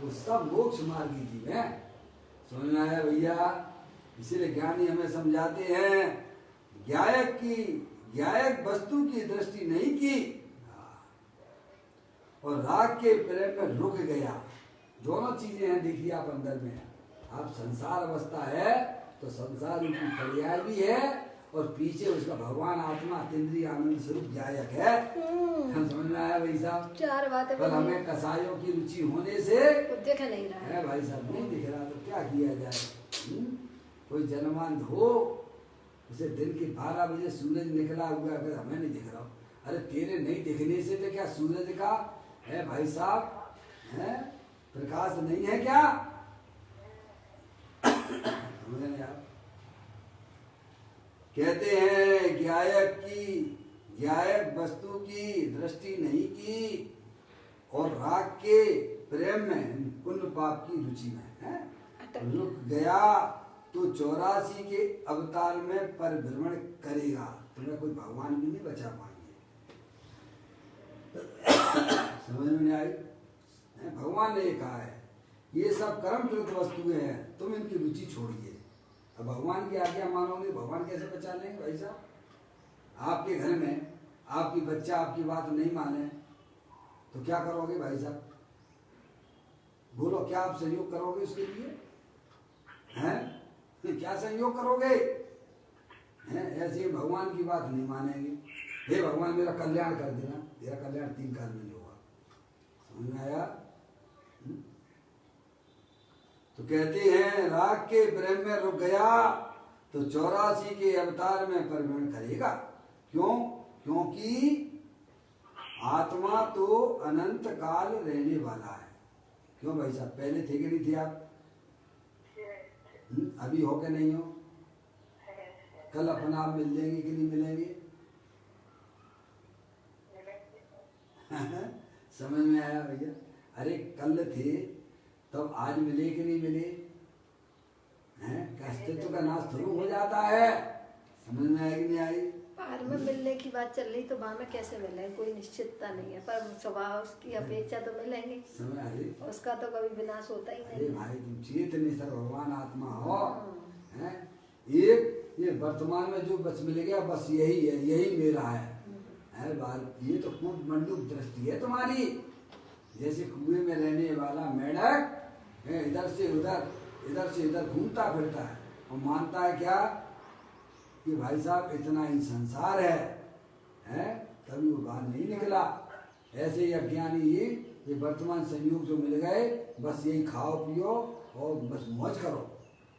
वो सब मोक्ष मार्गी जीव है। सुनना है भैया? इसीलिए ज्ञानी हमें समझाते हैं, ज्ञायक वस्तु की दृष्टि नहीं की और राग के प्रेम में रुक गया। दोनों चीजें हैं, देखिए आप अंदर में। आप संसार अवस्था है तो संसार की पर्याय भी है और पीछे उसका भगवान आत्मा अतीन्द्रिय आनंद स्वरूप ज्ञायक है। समझ में आया भाई साहब? चार बातें पर हमें कसायों की रुचि होने से दिख नहीं रहा है भाई साहब, नहीं दिख रहा तो क्या किया जाए? कोई जन्मंत हो, उसे दिन के 12 बजे सूरज निकला हुआ अगर हमें नहीं दिख रहा, अरे तेरे नहीं दिखने से तो क्या सूरज का है भाई साहब, है प्रकाश नहीं है क्या? कहते हैं ज्ञायक वस्तु की दृष्टि नहीं की और राग के प्रेम में पुण्य पाप की रुचि में है रुक गया, तो 84 के अवतार में परिभ्रमण करेगा, तुम्हें कोई भगवान भी नहीं बचा पाएंगे। समझ में नहीं आई? भगवान ने कहा है ये सब कर्मकृत वस्तुएं हैं, तुम इनकी रुचि छोड़िए। अब भगवान की आज्ञा मानोगे, भगवान कैसे बचा लेंगे भाई साहब? आपके घर में आपकी बच्चा आपकी बात नहीं माने तो क्या करोगे भाई साहब? बोलो, क्या आप सहयोग करोगे उसके लिए? हैं? क्या सहयोग करोगे? हैं? ऐसे भगवान की बात नहीं मानेंगे। हे भगवान मेरा कल्याण कर देना, तेरा कल्याण 3 काल में नहीं होगा। समझ में आया? तो कहते हैं राग के प्रेम में रुक गया तो 84 के अवतार में परिवहन करेगा। क्यों? क्योंकि आत्मा तो अनंत काल रहने वाला है। क्यों भाई साहब, पहले थे कि नहीं थे आप? अभी हो के नहीं हो? कल अपना आप मिल जाएंगे कि नहीं मिलेंगे? समझ में आया भैया? अरे कल थे तब आज मिले कि नहीं मिले? हैं? अस्तित्व का नाश थोड़ा हो जाता है। समझ में आई कि नहीं आई? बाहर में मिलने की बात चल रही तो वहाँ में कैसे मिले, कोई निश्चितता नहीं है, पर स्वभाव उसकी अपेक्षा तो मिलेंगे। समझ आ रही? उसका तो कभी विनाश होता ही अरे नहीं। भाई तुम चेतन सर भगवान आत्मा हो। हैं? एक ये वर्तमान में जो बस मिल गया बस यही है, यही मेरा है। ये तो खूब मंडूक दृष्टि है तुम्हारी। जैसे कुएं में रहने वाला मेढक इधर से इधर घूमता फिरता है और मानता है क्या कि भाई साहब इतना ही संसार है? कभी वो बाहर नहीं निकला। ऐसे ही अज्ञानी ये वर्तमान संयोग जो मिल गए बस यही खाओ पियो और बस मौज करो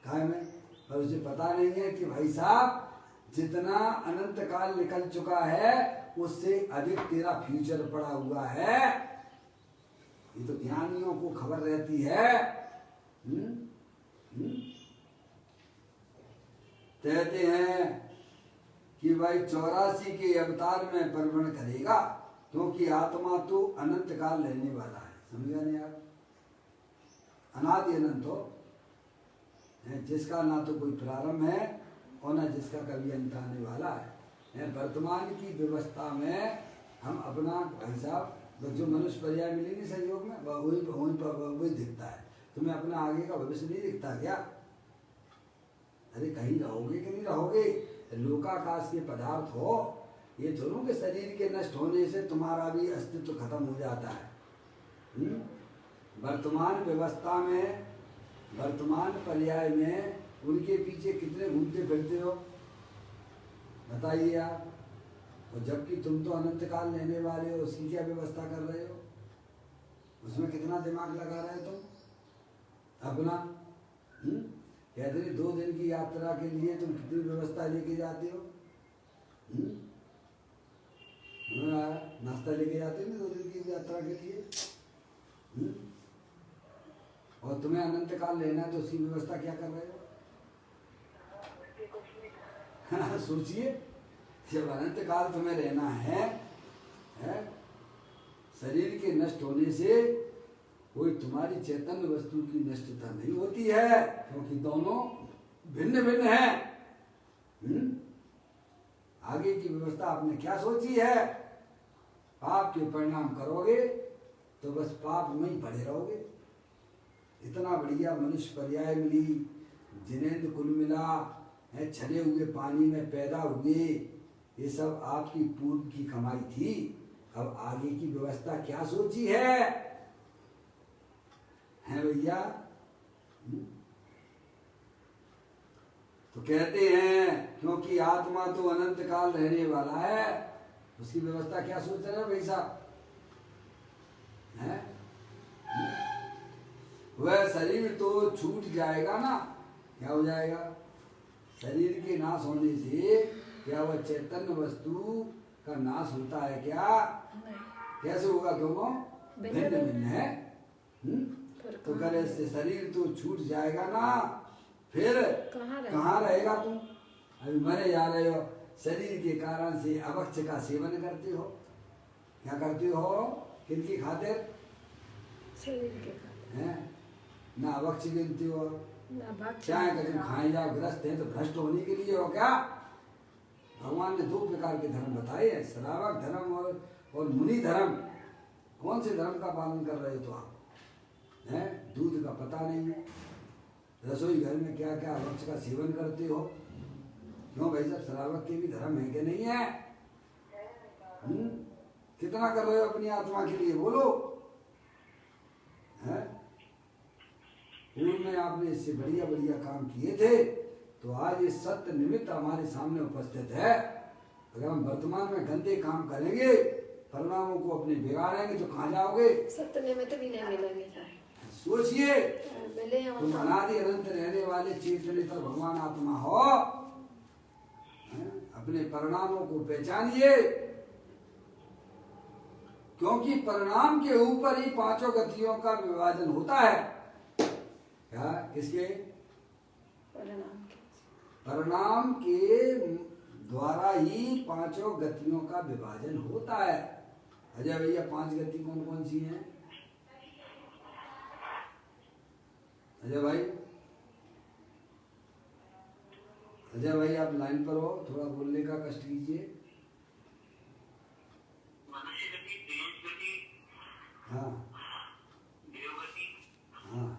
काय में। पर उसे पता नहीं है कि भाई साहब जितना अनंत काल निकल चुका है उससे अधिक तेरा फ्यूचर पड़ा हुआ है। ये तो ज्ञानियों को खबर रहती है। कहते हैं कि भाई 84 के अवतार में परिवहन करेगा क्योंकि आत्मा तो अनंत काल रहने वाला है। समझा नहीं आप? अनादि अनंत हो, जिसका ना तो कोई प्रारंभ है और ना जिसका कभी अंत आने वाला है। वर्तमान की व्यवस्था में हम अपना भाई साहब जो मनुष्य पर्याय मिली नहीं संयोग में वही दिखता है। तुम्हें अपना आगे का भविष्य नहीं दिखता क्या? अरे कहीं रहोगे कि नहीं रहोगे? लोकाकाश के पदार्थ हो, ये थोड़ा कि शरीर के नष्ट होने से तुम्हारा भी अस्तित्व खत्म हो जाता है। वर्तमान व्यवस्था में वर्तमान पर्याय में उनके पीछे कितने घूमते फिरते हो बताइए आप? और जबकि तुम तो अनंत काल रहने वाले हो, उसकी क्या व्यवस्था कर रहे हो? उसमें कितना दिमाग लगा रहे हो तुम अपना? कहते हैं 2 दिन की यात्रा के लिए तुम कितनी व्यवस्था लेके जाते हो? नाश्ता लेके जाते हो 2 दिन की यात्रा के लिए। और तुम्हें अनंत काल लेना है तो उसकी व्यवस्था क्या कर रहे हो? सोचिए, जब अनंत काल तुम्हें रहना है, शरीर के नष्ट होने से कोई तुम्हारी चैतन्य वस्तु की नष्टता नहीं होती है क्योंकि दोनों भिन्न भिन्न हैं। आगे की व्यवस्था आपने क्या सोची है? पाप के परिणाम करोगे तो बस पाप में ही पड़े रहोगे। इतना बढ़िया मनुष्य पर्याय मिली, जिनेंद्र कुल मिला है, छने हुए पानी में पैदा हुए, ये सब आपकी पूर्व की कमाई थी। अब आगे की व्यवस्था क्या सोची है भैया? तो कहते हैं क्योंकि आत्मा तो अनंत काल रहने वाला है, उसकी व्यवस्था क्या सोच रहे हैं भाई साहब? वह शरीर तो छूट जाएगा ना। क्या हो जाएगा? शरीर के नाश होने से क्या वह चैतन्य वस्तु का नाश होता है क्या? कैसे होगा? दोनों भिन्न भिन्न है। तो करे से शरीर तो छूट जाएगा ना, फिर कहाँ रहेगा तुम? अभी मरे जा रहे हो, शरीर के कारण से अवक्ष का सेवन करते हो। क्या करते हो? किनकी खातिर? शरीर के खातिर। ना अवक्ष गिनते हो, चाहे कभी खाए जाओ, ग्रस्त है तो भ्रष्ट होने के लिए हो क्या? भगवान ने 2 प्रकार के धर्म बताए हैं, श्रावक धर्म और मुनि धर्म। कौन से धर्म का पालन कर रहे हो तो आप? दूध का पता नहीं है, रसोई घर में क्या क्या अवक्ष का सेवन करते हो। क्यों भाई साहब, श्रावक के भी धर्म है कि नहीं है? कितना कर रहे हो अपनी आत्मा के लिए बोलो? पूर्व में आपने इससे बढ़िया बढ़िया काम किए थे तो आज ये सत्य निमित्त हमारे सामने उपस्थित है। अगर हम वर्तमान में गंदे काम करेंगे, परिणामों को अपने बिगाड़ेंगे तो कहाँ जाओगे? सत्य निमित्त भी नहीं मिलेंगे। सोचिए, मिले हम तुम तो अनादि अनंत रहने वाले चेतनेतर भगवान आत्मा हो, अपने परिणामों को पहचानिए, क्योंकि परिणाम के ऊपर ही पांचों गतियों का विभाजन होता है। क्या? किसके? परिणाम के परिणाम के द्वारा ही पांचों गतियों का विभाजन होता है। अजय भैया, 5 गति कौन कौन सी हैं? अजय भाई, अजय भाई आप लाइन पर हो, थोड़ा बोलने का कष्ट कीजिए। हाँ हाँ,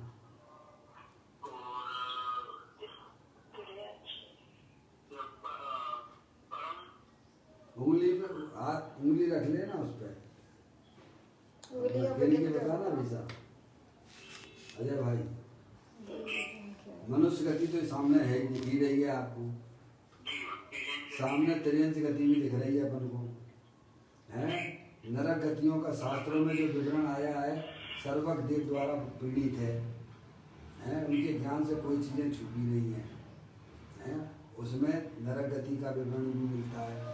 उंगली पे हाथ, उंगली रख लेना उस पर, उंगलियों पे गिन के लिख बताना कर वैसा। अजय भाई, मनुष्य गति तो सामने है, दिख ही रही है आपको, सामने त्रियंश गति भी दिख रही है अपन को, है? नरक गतियों का शास्त्रों में जो विवरण आया है, सर्वक देव द्वारा पीड़ित है, उनके ज्ञान से कोई चीजें छुपी नहीं है? उसमें नरक गति का विवरण भी मिलता है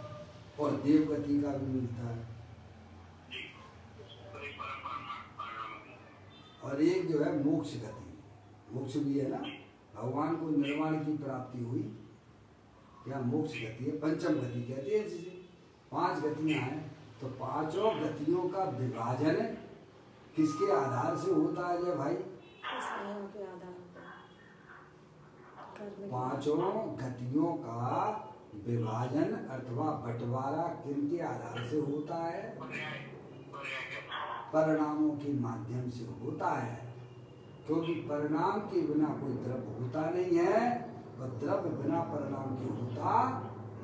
और देव गति का भी मिलता है, और एक जो है मोक्ष गति, मोक्ष भी है ना, भगवान को निर्वाण की प्राप्ति हुई, क्या मोक्ष गति है, पंचम गति कहते हैं जिसे। 5 गतियां हैं, तो पांचों गतियों का विभाजन किसके आधार से होता है जय भाई? कर्मों के आधार पर, कर्म के पांचों गतियों का विभाजन अथवा बंटवारा किनके आधार से होता है? परिणामों के माध्यम से होता है, क्योंकि परिणाम के बिना कोई द्रव्य होता नहीं है, और द्रव्य बिना परिणाम के होता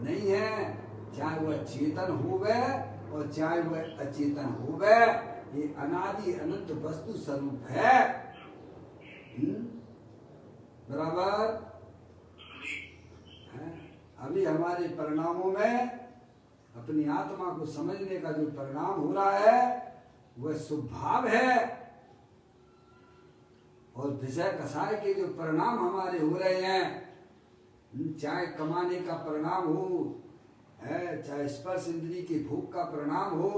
नहीं है, चाहे वह चेतन हो गए और चाहे वह अचेतन हो गए, ये अनादि अनंत वस्तु स्वरूप है। बराबर है? अभी हमारे परिणामों में अपनी आत्मा को समझने का जो परिणाम हो रहा है वह स्वभाव है, और विषय कसाय के जो परिणाम हमारे हो रहे हैं, चाहे कमाने का परिणाम हो, है, चाहे स्पर्श इंद्री के भोग का परिणाम हो,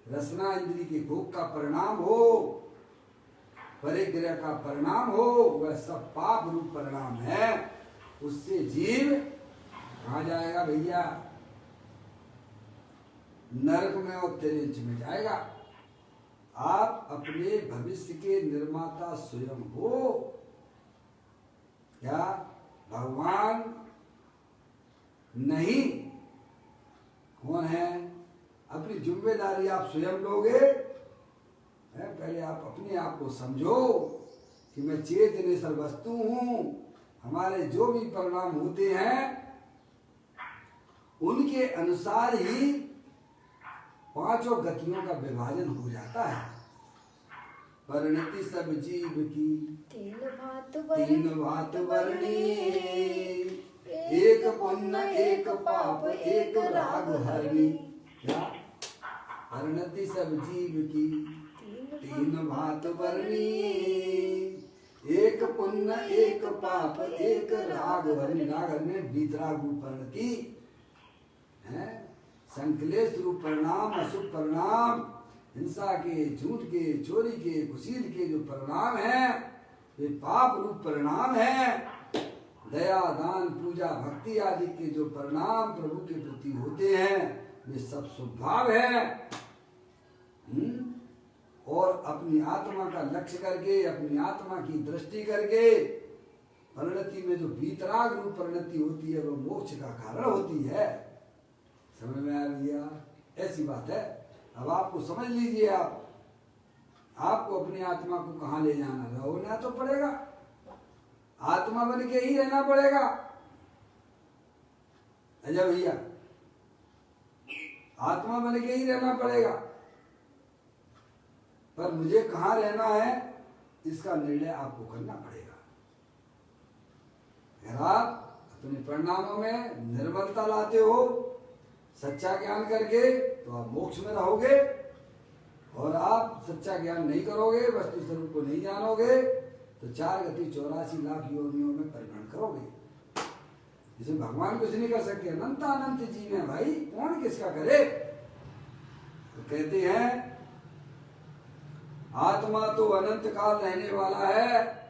रसना इंद्री के भोग का परिणाम हो, परिग्रह का परिणाम हो, वह सब पाप रूप परिणाम है। उससे जीव कहाँ जाएगा भैया? नरक में और तिरंज में जाएगा। आप अपने भविष्य के निर्माता स्वयं हो। क्या भगवान नहीं? कौन है? अपनी जिम्मेदारी आप स्वयं लोगे। पहले आप अपने आप को समझो कि मैं चेतनेश्वर वस्तु हूं। हमारे जो भी परिणाम होते हैं उनके अनुसार ही पांचों गतियों का विभाजन हो जाता है। परिणति सब जीव की तीन भात वर्णी, एक पुण्य एक पाप एक राग हरणी। क्या? परिणति सब जीव की तीन भात वर्णी, एक पुण्य एक पाप एक राग हरणी। राग हरणी बीतराग रूप परिणति है, संकलेश रूप परिणाम, अशुभ परिणाम, हिंसा के, झूठ के, चोरी के, कुशील के जो परिणाम है वे पाप रूप परिणाम है। दया दान पूजा भक्ति आदि के जो परिणाम प्रभु के प्रति होते हैं वे सब स्वभाव है। और अपनी आत्मा का लक्ष्य करके, अपनी आत्मा की दृष्टि करके परिणति में जो बीतराग रूप परिणति होती है वो मोक्ष का कारण होती है। समझ में आ गया? ऐसी बात है। अब आपको समझ लीजिए, आपको अपनी आत्मा को कहाँ ले जाना, रहना तो पड़ेगा, आत्मा बन के ही रहना पड़ेगा। अजय भैया, आत्मा बन के ही रहना पड़ेगा, पर मुझे कहाँ रहना है इसका निर्णय आपको करना पड़ेगा। अगर आप अपने परिणामों में निर्मलता लाते हो सच्चा ज्ञान करके, तो आप मोक्ष में रहोगे, और आप सच्चा ज्ञान नहीं करोगे, वस्तु स्वरूप को नहीं जानोगे, तो 4 गति 84 लाख योनियों में परिभ्रमण करोगे। जिसे भगवान कुछ नहीं कर सकते, अनंत अनंत जीव है भाई, कौन किसका करे। तो कहते हैं आत्मा तो अनंत काल रहने वाला है,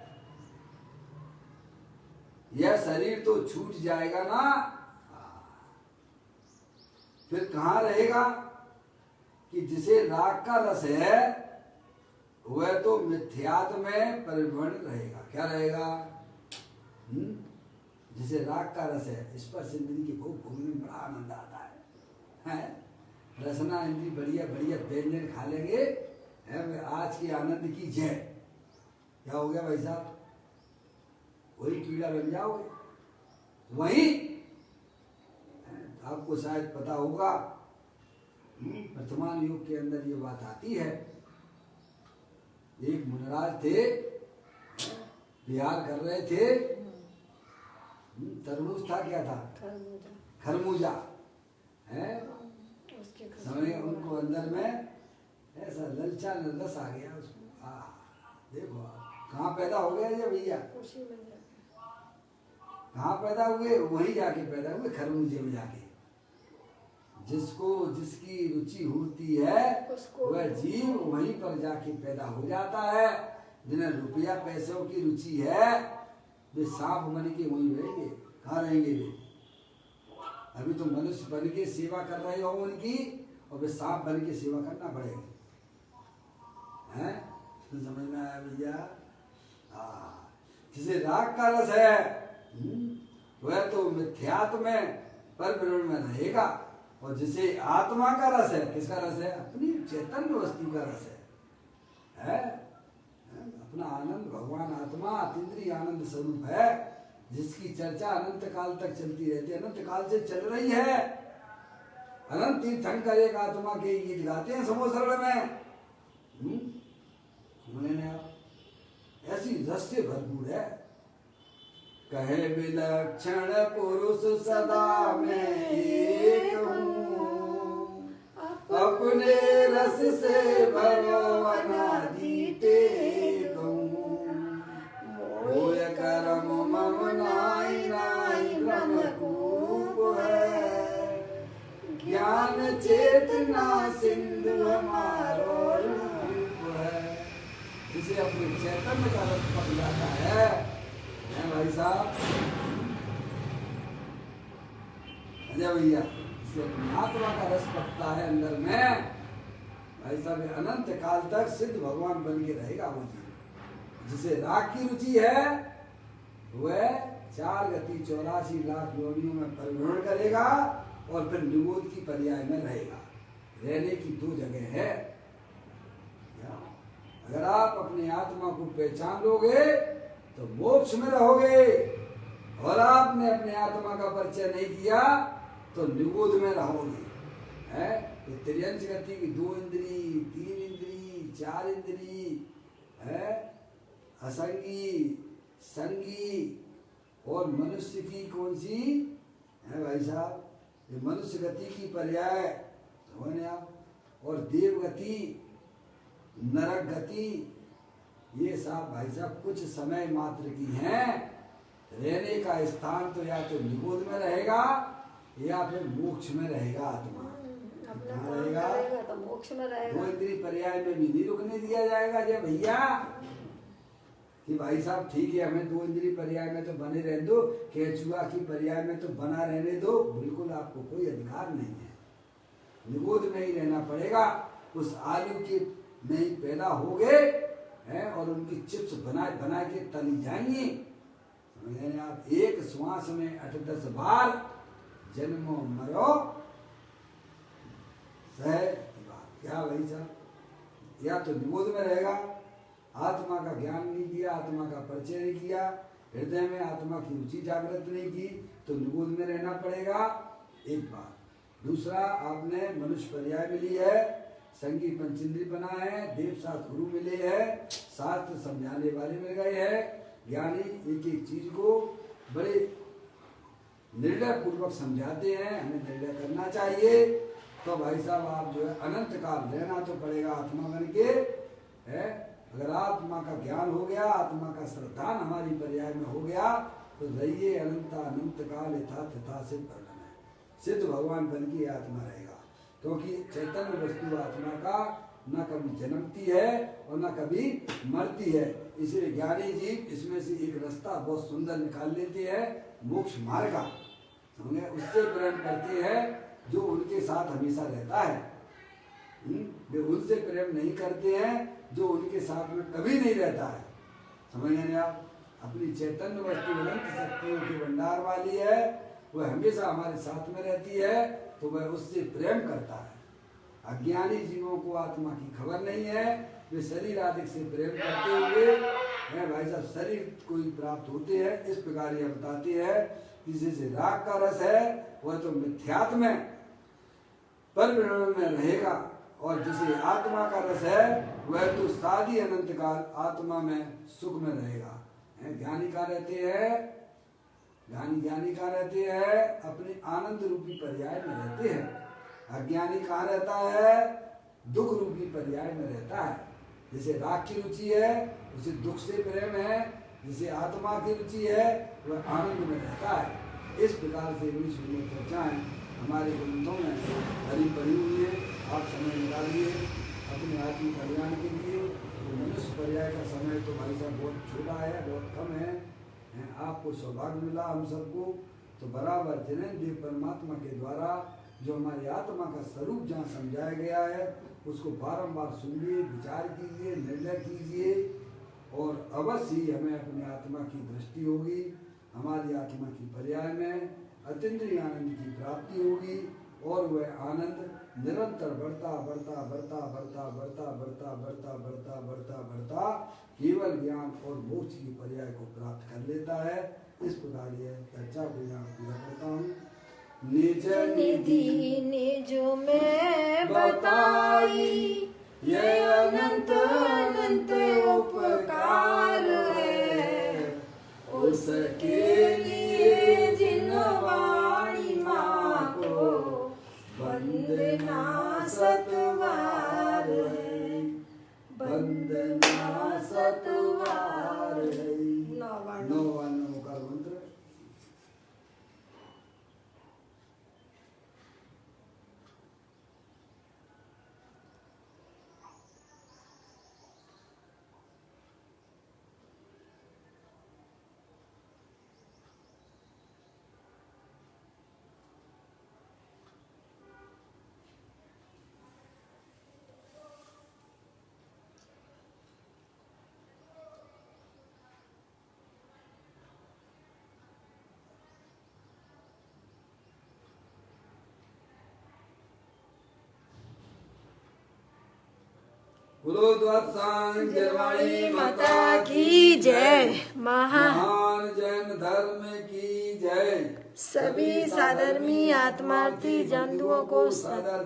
यह शरीर तो छूट जाएगा ना, फिर कहाँ रहेगा कि जिसे राग का रस है वह तो मिथ्यात्व में परिभ्रमण रहेगा। क्या रहेगा? जिसे राग का रस है, स्पर्श इंद्री की भोग भोगने में बड़ा आनंद आता है? रसना इंद्री बढ़िया बढ़िया व्यंजन खा लेंगे, है आज की आनंद की जय। क्या हो गया भाई साहब? वही कीड़ा बन जाओगे। वही आपको शायद पता होगा, वर्तमान युग के अंदर ये बात आती है। एक मुनराज थे, विहार कर रहे थे, तरबूज था, क्या था? खरबूजा है। समय उनको अंदर में ऐसा ललचा रस आ गया उसको। देखो कहाँ पैदा हो गया ये भैया, कहाँ पैदा हुए? वहीं जाके पैदा हुए, खरबूजे में जाके। जिसको जिसकी रुचि होती है वह जीव वहीं पर जाके पैदा हो जाता है। जिन्हें रुपया पैसों की रुचि है वे सांप बन के वहीं रहेंगे। कहाँ रहेंगे वे? अभी तो मनुष्य बन के सेवा कर रहे हो उनकी, और वे सांप बन के सेवा करना पड़ेगी। हैं? समझ में आया भैया? जिसे राग का रस है वह तो मिथ्यात्व में परिभ्रमण में रहेगा, और जिसे आत्मा का रस है, किसका रस है? अपनी चैतन्य वस्तु का रस है? अपना आनंद भगवान आत्मा अतीन्द्रिय आनंद स्वरूप है, जिसकी चर्चा अनंत काल तक चलती रहती है, अनंत काल से चल रही है। अनंत तीर्थंकर एक आत्मा के गीत गाते हैं समो सरल में। ऐसी रस से भरपूर है। कहे विलक्षण पुरुष सदा मैं एक हूँ, अपने रस से भरो अनादि टेक हूँ। होय कर्म मम नाई नाई ब्रह्मकूप है, ज्ञान चेतना सिंधु हमारो रूप है। जिसे अपने चैतन्य का रस पक जाता है भाई साहब, अजय भैया, जिसे अपनी आत्मा का रस पकता है अंदर में, भाई साहब अनंत काल तक सिद्ध भगवान बन के रहेगा वो जीव। जिसे राग की रुचि है वह 4 गति 84 लाख योनियों में परिभ्रमण करेगा, और फिर निगोद की पर्याय में रहेगा। रहने की 2 जगह है। अगर आप अपनी आत्मा को पहचान लोगे तो मोक्ष में रहोगे, और आपने अपने आत्मा का परिचय नहीं किया तो निगोद में रहोगे। है तो त्रियंश गति की 2 इंद्री, 3 इंद्री, 4 इंद्री है, असंगी, संगी, और मनुष्य की कौन सी है भाई साहब? ये मनुष्य गति की पर्याय समझने आप, और देव गति, नरक गति, ये सब भाई साहब कुछ समय मात्र की हैं। रहने का स्थान तो या तो निगोद में रहेगा या फिर मोक्ष में रहेगा। आत्मा अपना रहेगा तो मोक्ष में रहेगा। 2 इंद्रिय पर्याय में भी नहीं रुकने दिया जाएगा जय भैया, कि भाई साहब ठीक है हमें 2 इंद्रिय पर्याय में तो बने रहने दो, केचुआ की पर्याय में तो बना रहने दो। बिल्कुल आपको कोई अधिकार नहीं है, निगोद में ही रहना पड़ेगा। उस आलू के में ही पैदा हो गए हैं, और उनकी चिप्स बना के तली जाएंगी। समझे आप? एक श्वास में 8-10 बार जन्मो मरो सह क्या भाई साहब? या तो निगोद में रहेगा, आत्मा का ज्ञान नहीं दिया, आत्मा का परिचय नहीं किया, हृदय में आत्मा की रुचि जागृत नहीं की, तो निगोद में रहना पड़ेगा। एक बात। दूसरा, आपने मनुष्य पर्याय मिली है, संगी पंचेंद्री बना है, देव शास्त्र गुरु मिले हैं, शास्त्र समझाने वाले मिल गए हैं, ज्ञानी एक एक चीज को बड़े निर्णय पूर्वक समझाते हैं। हमें निर्णय करना चाहिए तो भाई साहब आप जो है अनंत काल रहना तो पड़ेगा आत्मा बन के है। अगर आत्मा का ज्ञान हो गया, आत्मा का श्रद्धान हमारी पर्याय में हो गया, तो रहिए अनंत काल यथा सिद्ध वर्णन है, सिद्ध भगवान बन के आत्मा रहेगा। क्योंकि चैतन्य वस्तु आत्मा का न कभी जन्मती है और न कभी मरती है। इसलिए ज्ञानी जी इसमें से एक रास्ता बहुत सुंदर निकाल लेते हैं, मोक्ष मार्ग का, समझे, उससे प्रेम करते हैं जो उनके साथ हमेशा रहता है। वे उनसे प्रेम नहीं करते हैं जो उनके साथ में कभी नहीं रहता है। समझ गए आप? अपनी चैतन्य वस्तु अनंत शक्तियों की भंडार वाली है, वह हमेशा हमारे साथ में रहती है, तो वह उससे प्रेम करता है। अज्ञानी जीवों को आत्मा की खबर नहीं है, वे शरीर आदि से प्रेम करते हुए भाई साहब शरीर को ही प्राप्त होते हैं। इस प्रकार यह बताते हैं कि जैसे राग का रस है वह तो मिथ्यात्म में परिभ्रमण में रहेगा, और जिसे आत्मा का रस है वह तो सादी अनंत काल आत्मा में सुख में रहेगा। ज्ञानी का रहते हैं, ज्ञानी का रहते हैं अपने आनंद रूपी पर्याय में रहते हैं। अज्ञानी कहाँ रहता है? दुख रूपी पर्याय में रहता है। जैसे राग की रुचि है उसे दुख से प्रेम है, जिसे आत्मा की रुचि है वह आनंद में रहता है। इस प्रकार से भी सुंदर चर्चाएं हमारे ग्रंथों में भरी पड़ी हुई है। आप समय निकालिए अपने आत्म कल्याण के लिए। तो मनुष्य पर्याय का समय तो भाई साहब बहुत छोटा है, बहुत कम है। आपको सौभाग्य मिला हम सबको, तो बराबर जिन्हें देव परमात्मा के द्वारा जो हमारी आत्मा का स्वरूप जहाँ समझाया गया है उसको बारंबार सुनिए, विचार कीजिए, निर्णय कीजिए, और अवश्य ही हमें अपनी आत्मा की दृष्टि होगी, हमारी आत्मा की पर्याय में अतीन्द्रिय आनंद की प्राप्ति होगी, और वह आनंद निरंतर बढ़ता बढ़ता बढ़ता बढ़ता बढ़ता बढ़ता बढ़ता बढ़ता बढ़ता बढ़ता केवल ज्ञान और मोक्ष की पर्याय को प्राप्त कर लेता है। इस प्रकार यह चर्चा को यहाँ पूरा करता हूँ। निज निधि निज में बताई, ये अनंत अनंत उपकार है, उसके लिए जिन वाणी माँ को वंदना सतवार है, वंदना सतवार है। नौ वर्णों का मंत्र। बोलो द्वादशांग गिरवाणी माता की जय। महान जैन धर्म की जय। सभी साधर्मी आत्मार्थी जंतुओं को सदर